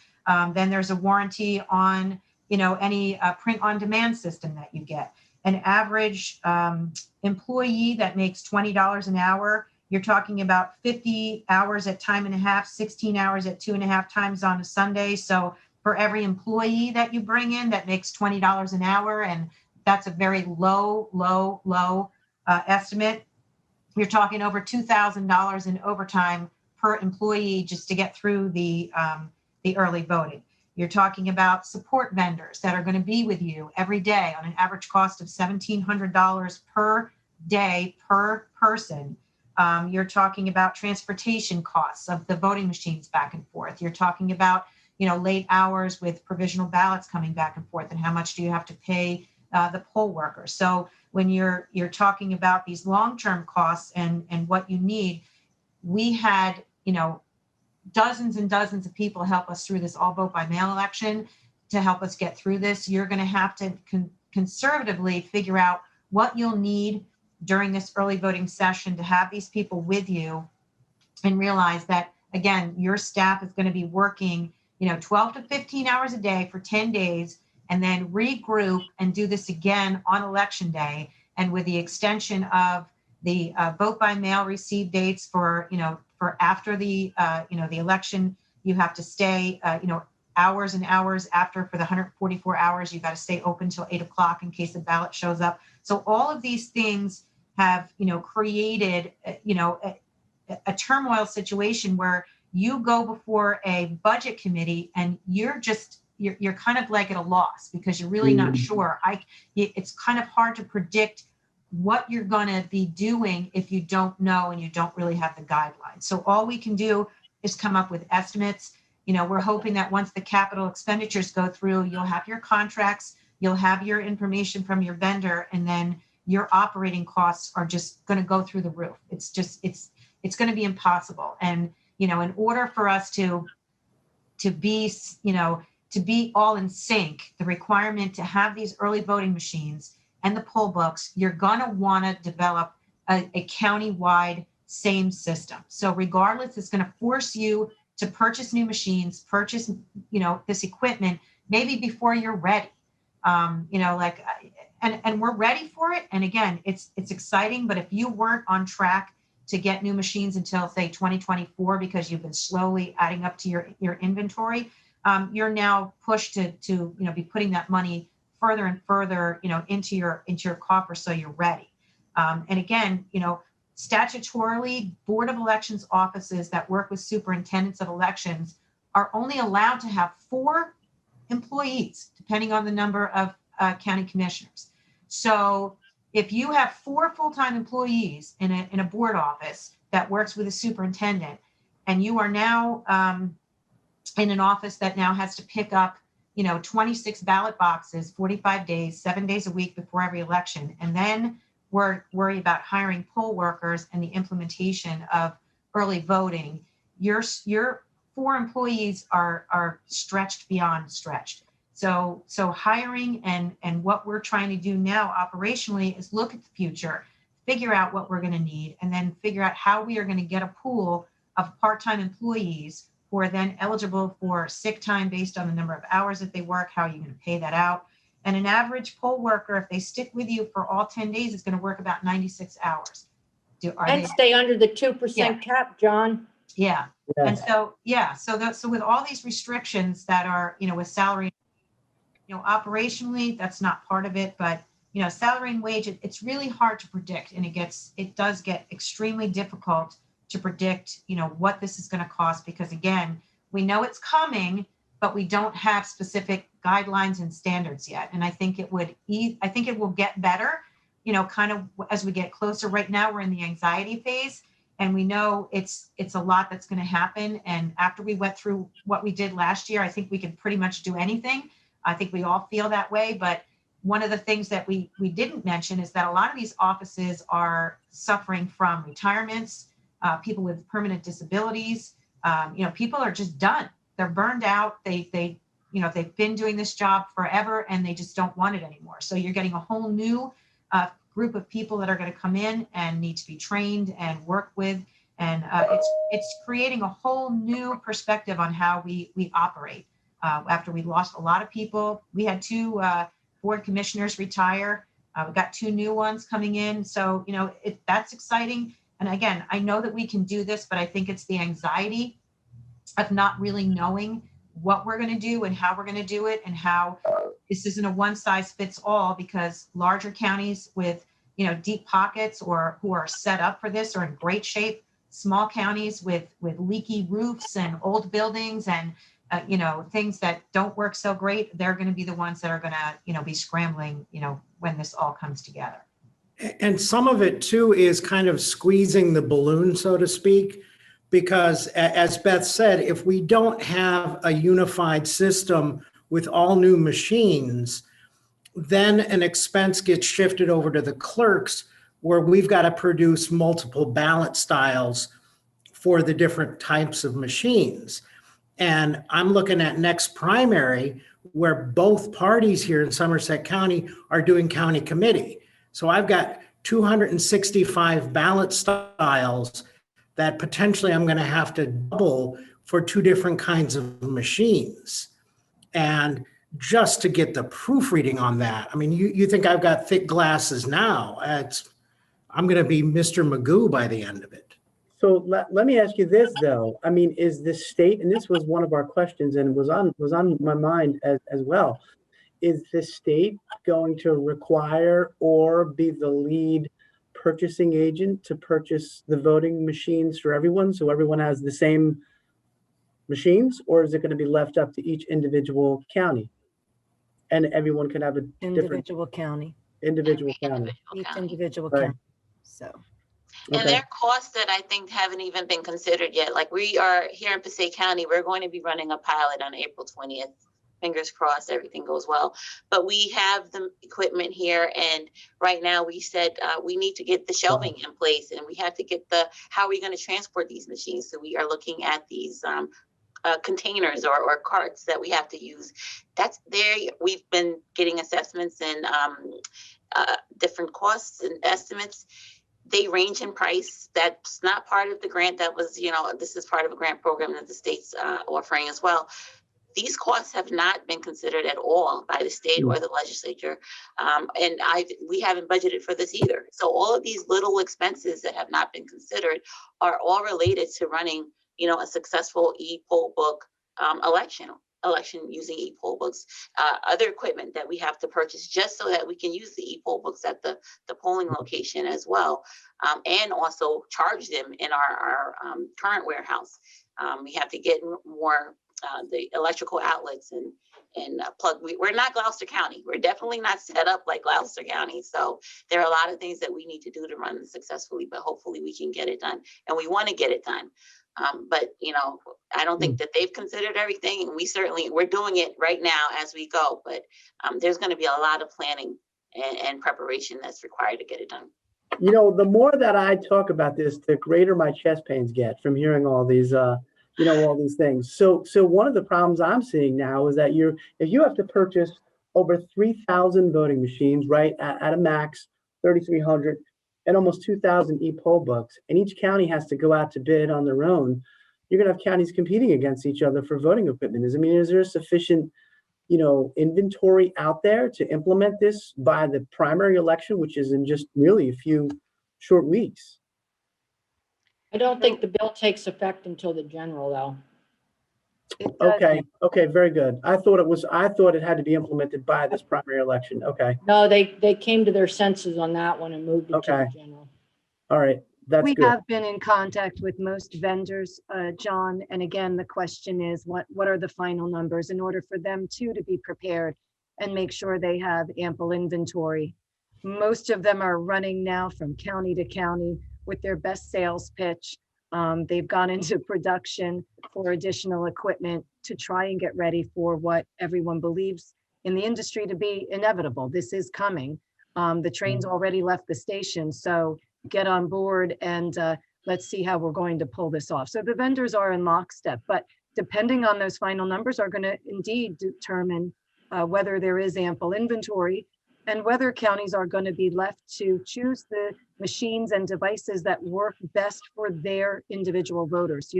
Then there's a warranty on, any print on demand system that you get. An average employee that makes $20 an hour, you're talking about 50 hours at time and a half, 16 hours at 2.5 times on a Sunday. So for every employee that you bring in that makes $20 an hour, and that's a very low estimate, you're talking over $2,000 in overtime per employee just to get through the early voting. You're talking about support vendors that are going to be with you every day on an average cost of $1,700 per day per person. You're talking about transportation costs of the voting machines back and forth. You're talking about, late hours with provisional ballots coming back and forth, and how much do you have to pay the poll workers. So when you're talking about these long-term costs and what you need, we had, dozens and dozens of people help us through this all vote by mail election to help us get through this. You're going to have to conservatively figure out what you'll need during this early voting session to have these people with you, and realize that, again, your staff is going to be working, 12 to 15 hours a day for 10 days, and then regroup and do this again on election day. And with the extension of the vote by mail receive dates for after the the election, you have to stay hours and hours after. For the 144 hours, you've got to stay open till 8 o'clock in case the ballot shows up. So all of these things have created a turmoil situation where you go before a budget committee and you're kind of like at a loss, because you're really not sure. It's kind of hard to predict what you're going to be doing if you don't know and you don't really have the guidelines. So all we can do is come up with estimates. We're hoping that once the capital expenditures go through, you'll have your contracts, you'll have your information from your vendor, and then your operating costs are just going to go through the roof. It's going to be impossible. And, in order for us to be all in sync, the requirement to have these early voting machines and the poll books, you're going to want to develop a county-wide same system. So regardless, it's going to force you to purchase new machines, purchase, this equipment, maybe before you're ready. And we're ready for it. And again, it's exciting, but if you weren't on track to get new machines until, say, 2024, because you've been slowly adding up to your inventory, you're now pushed to be putting that money further and further, into your coffer, so you're ready. And again, statutorily, Board of Elections offices that work with superintendents of elections are only allowed to have 4 employees, depending on the number of county commissioners. So if you have 4 full-time employees in a board office that works with a superintendent, and you are now in an office that now has to pick up 26 ballot boxes, 45 days, 7 days a week before every election, and then worry about hiring poll workers and the implementation of early voting, your 4 employees are stretched beyond stretched. So hiring and what we're trying to do now operationally is look at the future, figure out what we're going to need, and then figure out how we are going to get a pool of part-time employees who are then eligible for sick time based on the number of hours that they work. How are you going to pay that out? And an average poll worker, if they stick with you for all 10 days, is going to work about 96 hours. And stay under the 2% cap, John. Yeah. And so, so with all these restrictions that are, with salary, operationally, that's not part of it, but, salary and wage, it's really hard to predict. And it does get extremely difficult to predict, what this is going to cost, because again, we know it's coming, but we don't have specific guidelines and standards yet. And I think it will get better, kind of as we get closer. Right now, we're in the anxiety phase, and we know it's a lot that's going to happen. And after we went through what we did last year, I think we could pretty much do anything. I think we all feel that way. But one of the things that we didn't mention is that a lot of these offices are suffering from retirements, people with permanent disabilities. People are just done. They're burned out. They've been doing this job forever, and they just don't want it anymore. So you're getting a whole new group of people that are going to come in and need to be trained and work with. And it's creating a whole new perspective on how we operate. After we lost a lot of people, we had 2 board commissioners retire. We've got 2 new ones coming in. So, that's exciting. And again, I know that we can do this, but I think it's the anxiety of not really knowing what we're going to do and how we're going to do it, and how this isn't a one size fits all, because larger counties with, deep pockets or who are set up for this are in great shape. Small counties with leaky roofs and old buildings and things that don't work so great, they're going to be the ones that are going to, be scrambling, when this all comes together. And some of it too is kind of squeezing the balloon, so to speak, because as Beth said, if we don't have a unified system with all new machines, then an expense gets shifted over to the clerks where we've got to produce multiple ballot styles for the different types of machines. And I'm looking at next primary where both parties here in Somerset County are doing county committee. So I've got 265 ballot styles that potentially I'm going to have to double for two different kinds of machines. And just to get the proofreading on that, I mean, you think I've got thick glasses now. I'm going to be Mr. Magoo by the end of it. So let me ask you this, though. I mean, is the state, and this was one of our questions and was on my mind as well, is the state going to require or be the lead purchasing agent to purchase the voting machines for everyone, so everyone has the same machines, or is it going to be left up to each individual county and everyone can have a different Individual county, individual county? each individual Right. county. So, And Okay. there are costs that I think haven't even been considered yet. Like we are here in Passaic County, we're going to be running a pilot on April 20th. Fingers crossed, everything goes well. But we have the equipment here, and right now we said we need to get the shelving in place, and we have to get how are we going to transport these machines? So we are looking at these containers or carts that we have to use. That's there. We've been getting assessments and different costs and estimates. They range in price. That's not part of the grant. That was, this is part of a grant program that the state's offering as well. These costs have not been considered at all by the state or the legislature. And we haven't budgeted for this either. So all of these little expenses that have not been considered are all related to running, a successful e-poll book election using e-poll books, other equipment that we have to purchase just so that we can use the e-poll books at the polling location as well, and also charge them in our current warehouse. We have to get more the electrical outlets and plug. We're not Gloucester County. We're definitely not set up like Gloucester County. So there are a lot of things that we need to do to run this successfully, but hopefully we can get it done, and we want to get it done. But I don't think that they've considered everything, and we're doing it right now as we go. But there's going to be a lot of planning and preparation that's required to get it done. The more that I talk about this, the greater my chest pains get from hearing all these, all these things. So one of the problems I'm seeing now is that if you have to purchase over 3,000 voting machines, right, at a max, 3,300, and almost 2,000 e-poll books, and each county has to go out to bid on their own, you're going to have counties competing against each other for voting equipment. Is there sufficient, inventory out there to implement this by the primary election, which is in just really a few short weeks? I don't think the bill takes effect until the general, though. it does- Okay, very good. I thought it had to be implemented by this primary election. Okay, No, they came to their senses on that one and moved it to Okay. the general. all right, that's We good. have been in contact with most vendors, John, and again, the question is, what are the final numbers in order for them too to be prepared and make sure they have ample inventory. Most of them are running now from county to county with their best sales pitch. They've gone into production for additional equipment to try and get ready for what everyone believes in the industry to be inevitable. This is coming. The train's already left the station, so get on board and let's see how we're going to pull this off. So the vendors are in lockstep, but depending on those final numbers are going to indeed determine whether there is ample inventory and whether counties are going to be left to choose the machines and devices that work best for their individual voters,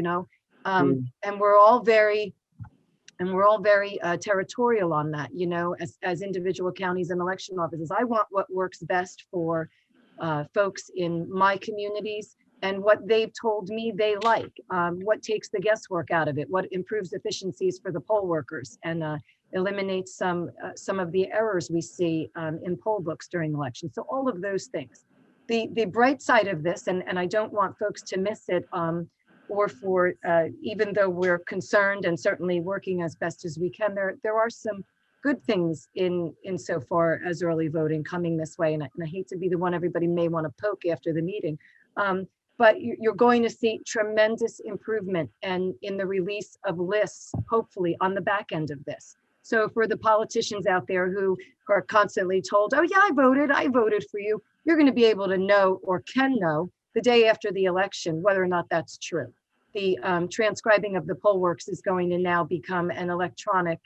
and we're all very territorial on that, as individual counties and election offices. I want what works best for folks in my communities and what they've told me they like, what takes the guesswork out of it, what improves efficiencies for the poll workers and eliminates some of the errors we see in poll books during elections. So all of those things. The bright side of this, and I don't want folks to miss it, or for, even though we're concerned and certainly working as best as we can, there are some good things insofar as early voting coming this way. And I hate to be the one everybody may want to poke after the meeting. But you're going to see tremendous improvement and in the release of lists, hopefully on the back end of this. So for the politicians out there who are constantly told, oh yeah, I voted for you, you're going to be able to know or can know the day after the election whether or not that's true. The transcribing of the poll works is going to now become an electronic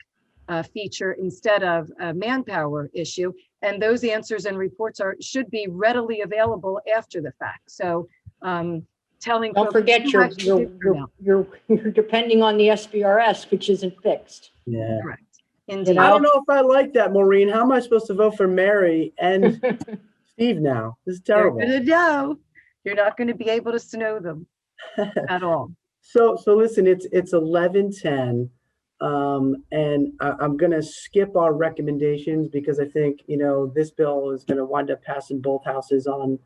feature instead of a manpower issue. And those answers and reports should be readily available after the fact. So telling Don't folks forget who you're actually did turn out. you're depending on the SBRS, which isn't fixed. Yeah. Correct. Indeed. I don't know if I like that, Maureen. How am I supposed to vote for Mary and Steve now? This is terrible. They're gonna know. You're not going to be able to know them at all. So listen, it's 11:10, and I'm gonna skip our recommendations because I think, this bill is gonna wind up passing both houses on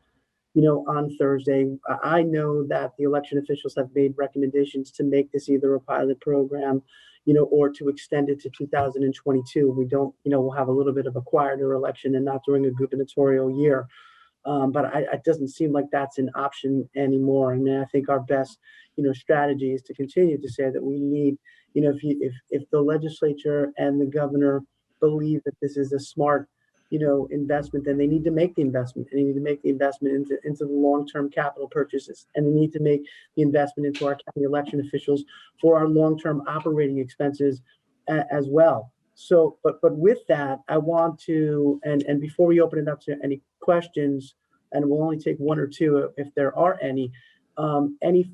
Thursday. I know that the election officials have made recommendations to make this either a pilot program, or to extend it to 2022. We don't, we'll have a little bit of a quieter election and not during a gubernatorial year. But it doesn't seem like that's an option anymore. I mean, I think our best, strategy is to continue to say that we need, if the legislature and the governor believe that this is a smart, investment, then they need to make the investment. And they need to make the investment into the long-term capital purchases. And they need to make the investment into our county election officials for our long-term operating expenses as well. So, but with that, I want to, and before we open it up to any questions, and we'll only take one or two if there are any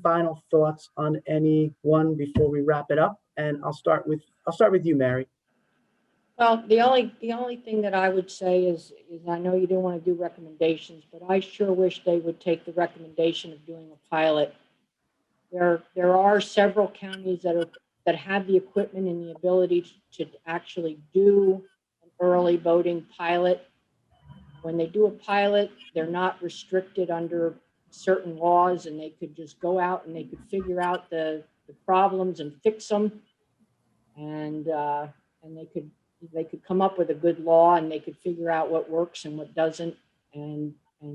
final thoughts on any one before we wrap it up? And I'll start with you, Mary. Well, the only thing that I would say is I know you didn't want to do recommendations, but I sure wish they would take the recommendation of doing a pilot. There are several counties that have the equipment and the ability to actually do an early voting pilot. When they do a pilot, they're not restricted under certain laws, and they could just go out and they could figure out the problems and fix them, and they could come up with a good law, and they could figure out what works and what doesn't, and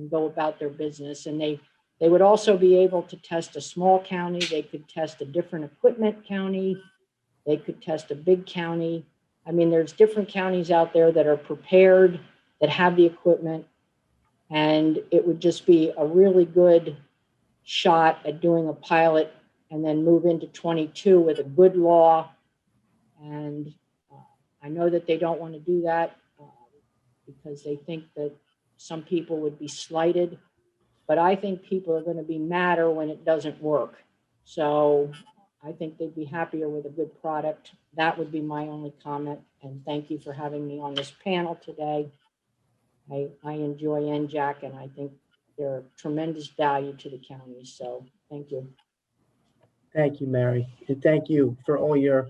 go about their business. And they would also be able to test a small county. They could test a different equipment county. They could test a big county. I mean, there's different counties out there that are prepared, that have the equipment, and it would just be a really good shot at doing a pilot and then move into 22 with a good law. And I know that they don't want to do that because they think that some people would be slighted, but I think people are going to be madder when it doesn't work. So I think they'd be happier with a good product. That would be my only comment. And thank you for having me on this panel today. I enjoy NJAC, and I think they're tremendous value to the county. So thank you. Thank you, Mary. And thank you for all your,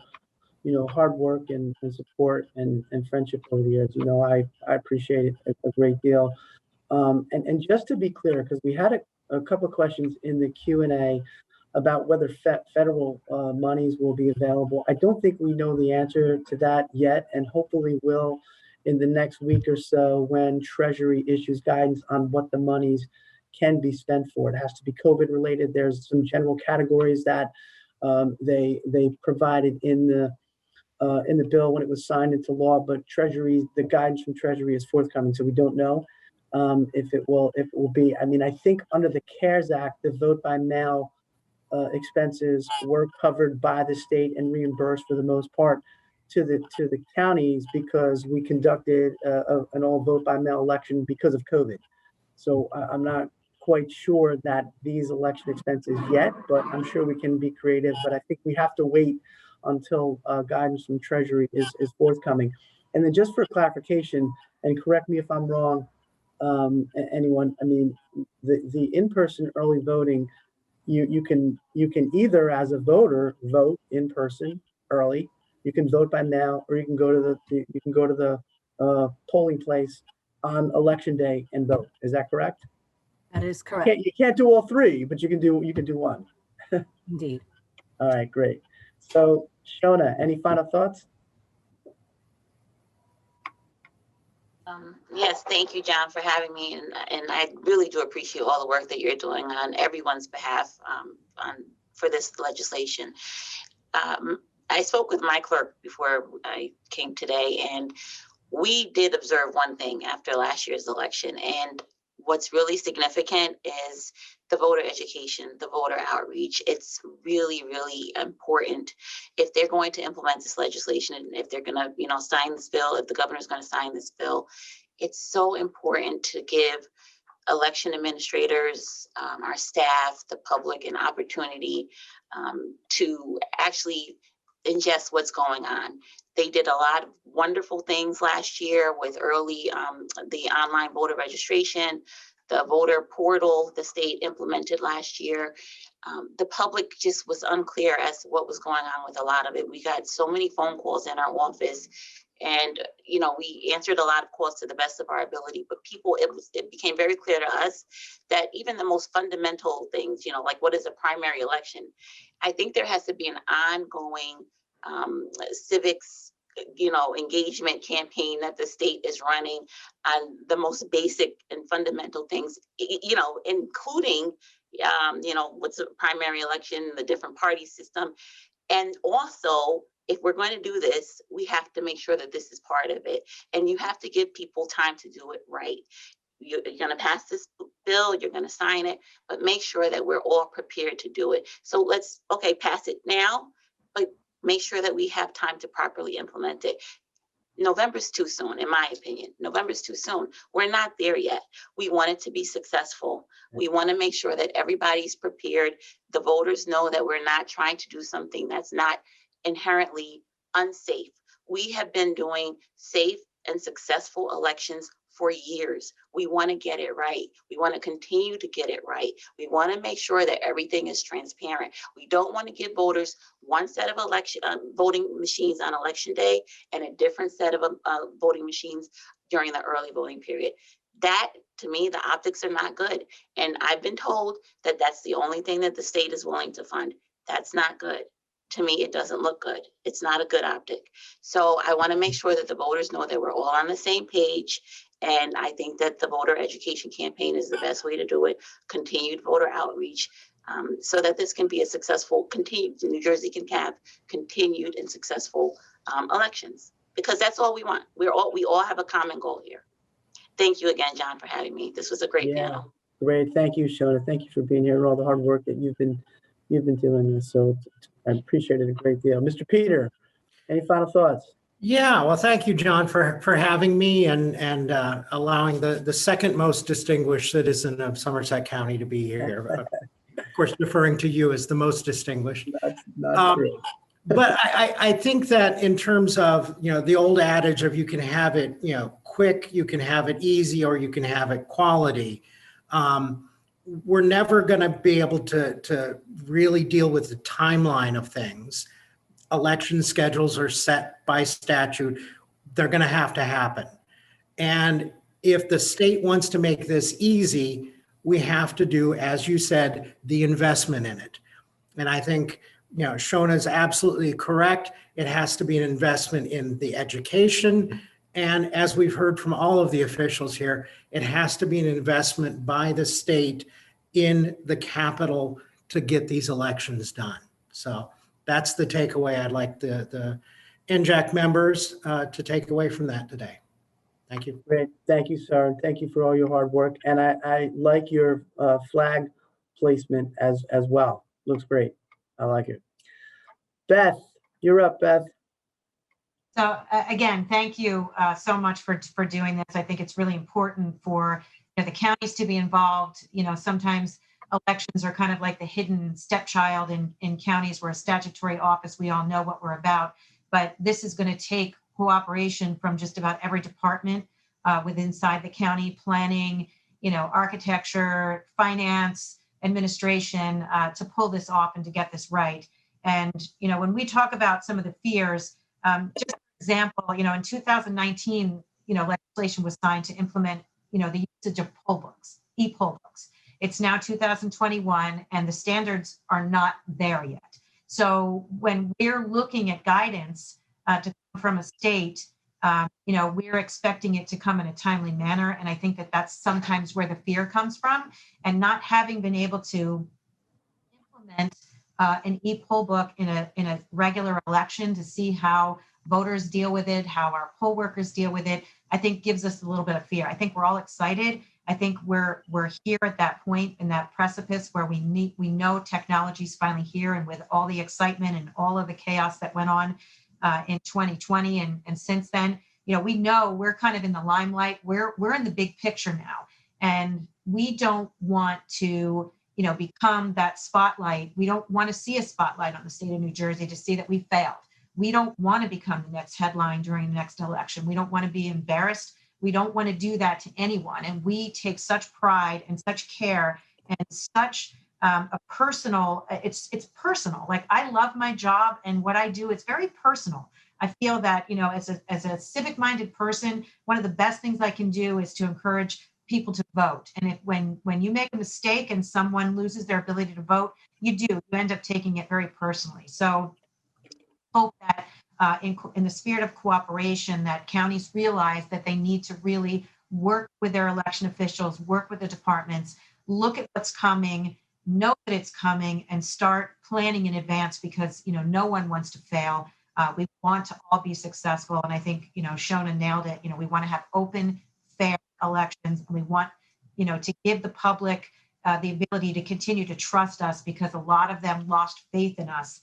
hard work and support and friendship over the years. I appreciate it a great deal. And just to be clear, because we had a couple of questions in the Q&A about whether federal monies will be available. I don't think we know the answer to that yet, and hopefully will in the next week or so when Treasury issues guidance on what the monies can be spent for. It has to be COVID related. There's some general categories that they provided in the bill when it was signed into law, but the guidance from Treasury is forthcoming, so we don't know if it will be. I mean, I think under the CARES Act, the vote by mail expenses were covered by the state and reimbursed for the most part to the counties because we conducted an all vote by mail election because of COVID. So I'm not quite sure that these election expenses yet, but I'm sure we can be creative. But I think we have to wait until guidance from Treasury is forthcoming. And then just for clarification, and correct me if I'm wrong, anyone, I mean, the in-person early voting, you can either as a voter vote in person early, you can vote by mail, or you can go to the polling place on election day and vote. Is that correct? That is correct. You can't do all three, but you can do one. Indeed. All right, great. So Shona, any final thoughts? Yes, thank you, John, for having me, and I really do appreciate all the work that you're doing on everyone's behalf for this legislation. I spoke with my clerk before I came today, and we did observe one thing after last year's election, and what's really significant is the voter education, the voter outreach. It's really, really important if they're going to implement this legislation, and if they're going to, sign this bill, if the governor's going to sign this bill. It's so important to give election administrators, our staff, the public, an opportunity to actually ingest what's going on. They did a lot of wonderful things last year with early, the online voter registration, the voter portal the state implemented last year. The public just was unclear as to what was going on with a lot of it. We got so many phone calls in our office, and we answered a lot of calls to the best of our ability, but it became very clear to us that even the most fundamental things, like what is a primary election, I think there has to be an ongoing civics engagement campaign that the state is running on the most basic and fundamental things, including what's a primary election, the different party system. And also, if we're going to do this, we have to make sure that this is part of it. And you have to give people time to do it right. You're going to pass this bill, you're going to sign it, but make sure that we're all prepared to do it. So let's, pass it now, but make sure that we have time to properly implement it. November's too soon, in my opinion. November's too soon. We're not there yet. We want it to be successful. We want to make sure that everybody's prepared. The voters know that we're not trying to do something that's not inherently unsafe. We have been doing safe and successful elections for years. We want to get it right. We want to continue to get it right. We want to make sure that everything is transparent. We don't want to give voters one set of voting machines on election day and a different set of voting machines during the early voting period. That, to me, the optics are not good. And I've been told that that's the only thing that the state is willing to fund. That's not good. To me, it doesn't look good. It's not a good optic. So I want to make sure that the voters know that we're all on the same page. And I think that the voter education campaign is the best way to do it. Continued voter outreach, so that this can be a successful, New Jersey can have continued and successful elections, because that's all we want. We all have a common goal here. Thank you again, John, for having me. This was a great panel. Great. Thank you, Shona. Thank you for being here and all the hard work that you've been doing this. So I appreciate it a great deal. Mr. Peter, any final thoughts? Yeah, well, thank you, John, for having me and allowing the second most distinguished citizen of Somerset County to be here. Of course, deferring to you as the most distinguished. That's not true. But I think that in terms of, the old adage of you can have it, quick, you can have it easy, or you can have it quality. We're never going to be able to really deal with the timeline of things. Election schedules are set by statute. They're going to happen. And if the state wants to make this easy, we have to do, as you said, the investment in it. And I think, Shona is absolutely correct. It has to be an investment in the education. And as we've heard from all of the officials here, it has to be an investment by the state in the capital to get these elections done. So that's the takeaway I'd like the NJAC members to take away from that today. Thank you. Great. Thank you, sir. And thank you for all your hard work. And I like your flag placement as well. Looks great. I like it. Beth, you're up, Beth. So again, thank you so much for doing this. I think it's really important for the counties to be involved. Sometimes elections are kind of like the hidden stepchild in counties. We're a statutory office. We all know what we're about. But this is going to take cooperation from just about every department inside the county: planning, architecture, finance, administration, to pull this off and to get this right. And, when we talk about some of the fears, just for example, in 2019, legislation was signed to implement, the usage of poll books, e-poll books. It's now 2021 and the standards are not there yet. So when we're looking at guidance to come from a state, we're expecting it to come in a timely manner. And I think that that's sometimes where the fear comes from, and not having been able to implement an e-poll book in a regular election to see how voters deal with it, how our poll workers deal with it, I think gives us a little bit of fear. I think we're all excited. I think we're here at that point in that precipice where we know technology's finally here, and with all the excitement and all of the chaos that went on in 2020 and since then, we know we're kind of in the limelight. We're in the big picture now, and we don't want to become that spotlight. We don't want to see a spotlight on the state of New Jersey to see that we failed. We don't want to become the next headline during the next election. We don't want to be embarrassed. We don't want to do that to anyone. And we take such pride and such care and such a personal, it's personal. Like, I love my job and what I do. It's very personal. I feel that, as a civic minded person, one of the best things I can do is to encourage people to vote. And when you make a mistake and someone loses their ability to vote, you end up taking it very personally. So hope that in the spirit of cooperation, that counties realize that they need to really work with their election officials, work with the departments, look at what's coming, know that it's coming, and start planning in advance, because no one wants to fail. We want to all be successful, and I think Shona nailed it. We want to have open, fair elections, and we want to give the public the ability to continue to trust us, because a lot of them lost faith in us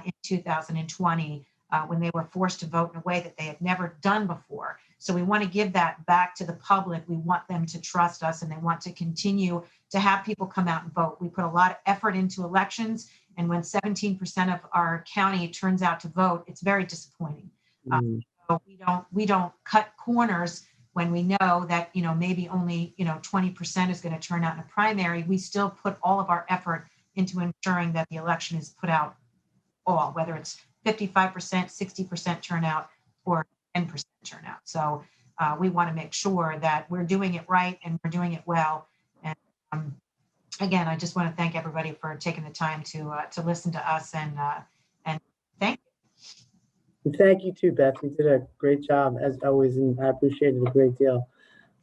in 2020 when they were forced to vote in a way that they had never done before. So we want to give that back to the public. We want them to trust us, and they want to continue to have people come out and vote. We put a lot of effort into elections, and when 17% of our county turns out to vote, it's very disappointing. So we don't cut corners when we know that maybe only 20% is going to turn out in a primary. We still put all of our effort into ensuring that the election is put out all, whether it's 55%, 60% turnout, or 10% turnout. So we want to make sure that we're doing it right and we're doing it well. And again, I just want to thank everybody for taking the time to listen to us, and thank you. Thank you too, Beth. You did a great job as always, and I appreciate it a great deal.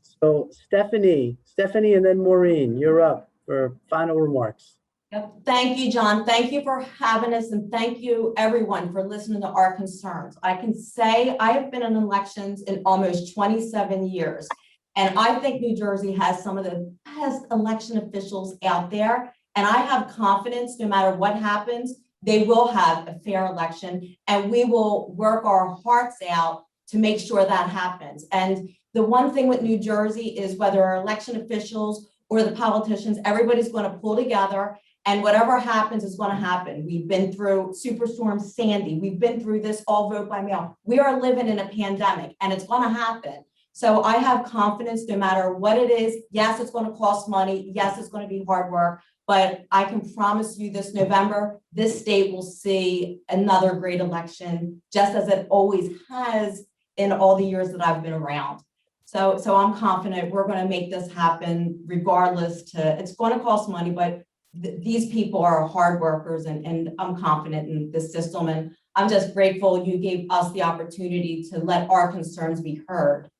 So Stephanie, and then Maureen, you're up for final remarks. Yep. Thank you, John. Thank you for having us, and thank you everyone for listening to our concerns. I can say I have been in elections in almost 27 years, and I think New Jersey has some of the best election officials out there, and I have confidence no matter what happens, they will have a fair election, and we will work our hearts out to make sure that happens. And the one thing with New Jersey is, whether our election officials or the politicians, everybody's going to pull together, and whatever happens is going to happen. We've been through Superstorm Sandy. We've been through this all vote by mail. We are living in a pandemic, and it's going to happen. So I have confidence no matter what it is. Yes, it's going to cost money. Yes, it's going to be hard work, but I can promise you this November, this state will see another great election, just as it always has in all the years that I've been around. So I'm confident we're going to make this happen regardless. It's going to cost money, but these people are hard workers, and I'm confident in the system, and I'm just grateful you gave us the opportunity to let our concerns be heard.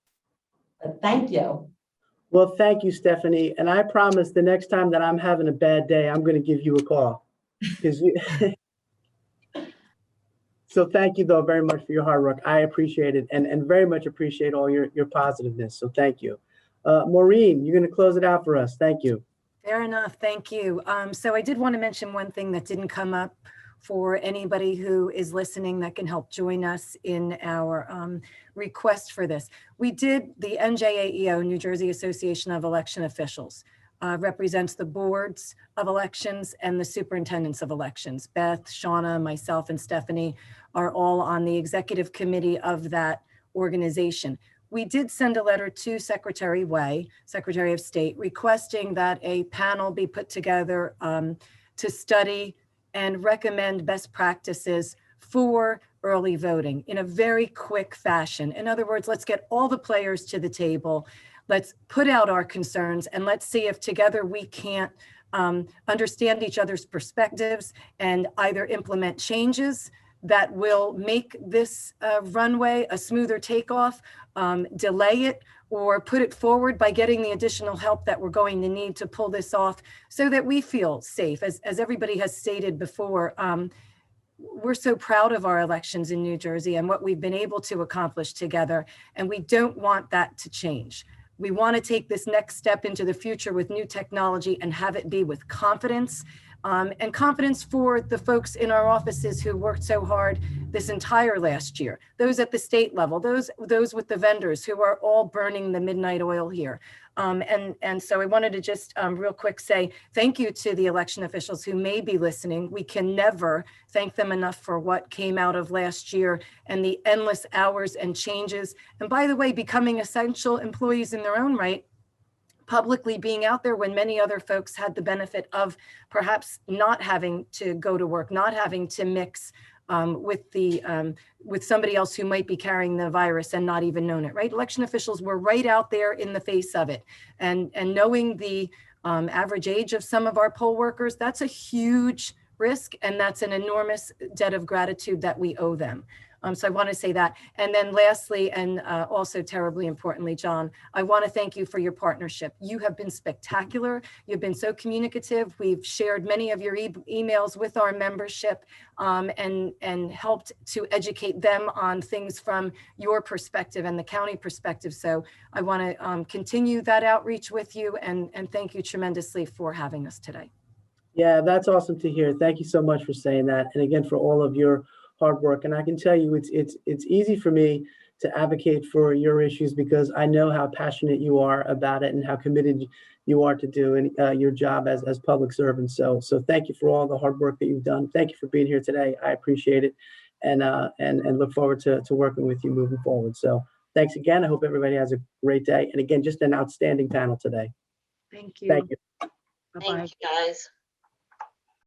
But thank you. Well, thank you, Stephanie. And I promise the next time that I'm having a bad day, I'm going to give you a call. So thank you, though, very much for your hard work. I appreciate it, and very much appreciate all your positiveness. So thank you. Maureen, you're going to close it out for us. Thank you. Fair enough. Thank you. So I did want to mention one thing that didn't come up for anybody who is listening that can help join us in our request for this. We did the NJAEO, New Jersey Association of Election Officials, represents the boards of elections and the superintendents of elections. Beth, Shauna, myself, and Stephanie are all on the executive committee of that organization. We did send a letter to Secretary Way, Secretary of State, requesting that a panel be put together to study and recommend best practices for early voting in a very quick fashion. In other words, let's get all the players to the table. Let's put out our concerns and let's see if together we can't understand each other's perspectives and either implement changes that will make this runway a smoother takeoff, delay it, or put it forward by getting the additional help that we're going to need to pull this off so that we feel safe. As everybody has stated before, we're so proud of our elections in New Jersey and what we've been able to accomplish together, and we don't want that to change. We want to take this next step into the future with new technology and have it be with confidence, and confidence for the folks in our offices who worked so hard this entire last year, those at the state level, those with the vendors who are all burning the midnight oil here. And so I wanted to just real quick say thank you to the election officials who may be listening. We can never thank them enough for what came out of last year and the endless hours and changes. And by the way, becoming essential employees in their own right, publicly being out there when many other folks had the benefit of perhaps not having to go to work, not having to mix with somebody else who might be carrying the virus and not even known it, right? Election officials were right out there in the face of it. And knowing the average age of some of our poll workers, that's a huge risk, and that's an enormous debt of gratitude that we owe them. So I want to say that. And then lastly, and also terribly importantly, John, I want to thank you for your partnership. You have been spectacular. You've been so communicative. We've shared many of your emails with our membership and helped to educate them on things from your perspective and the county perspective. So I want to continue that outreach with you and thank you tremendously for having us today. Yeah, that's awesome to hear. Thank you so much for saying that. And again, for all of your hard work. And I can tell you it's easy for me to advocate for your issues because I know how passionate you are about it and how committed you are to doing your job as public servants. So thank you for all the hard work that you've done. Thank you for being here today. I appreciate it and look forward to working with you moving forward. So thanks again. I hope everybody has a great day. And again, just an outstanding panel today. Thank you. Thank you. Bye-bye. Thank you, guys.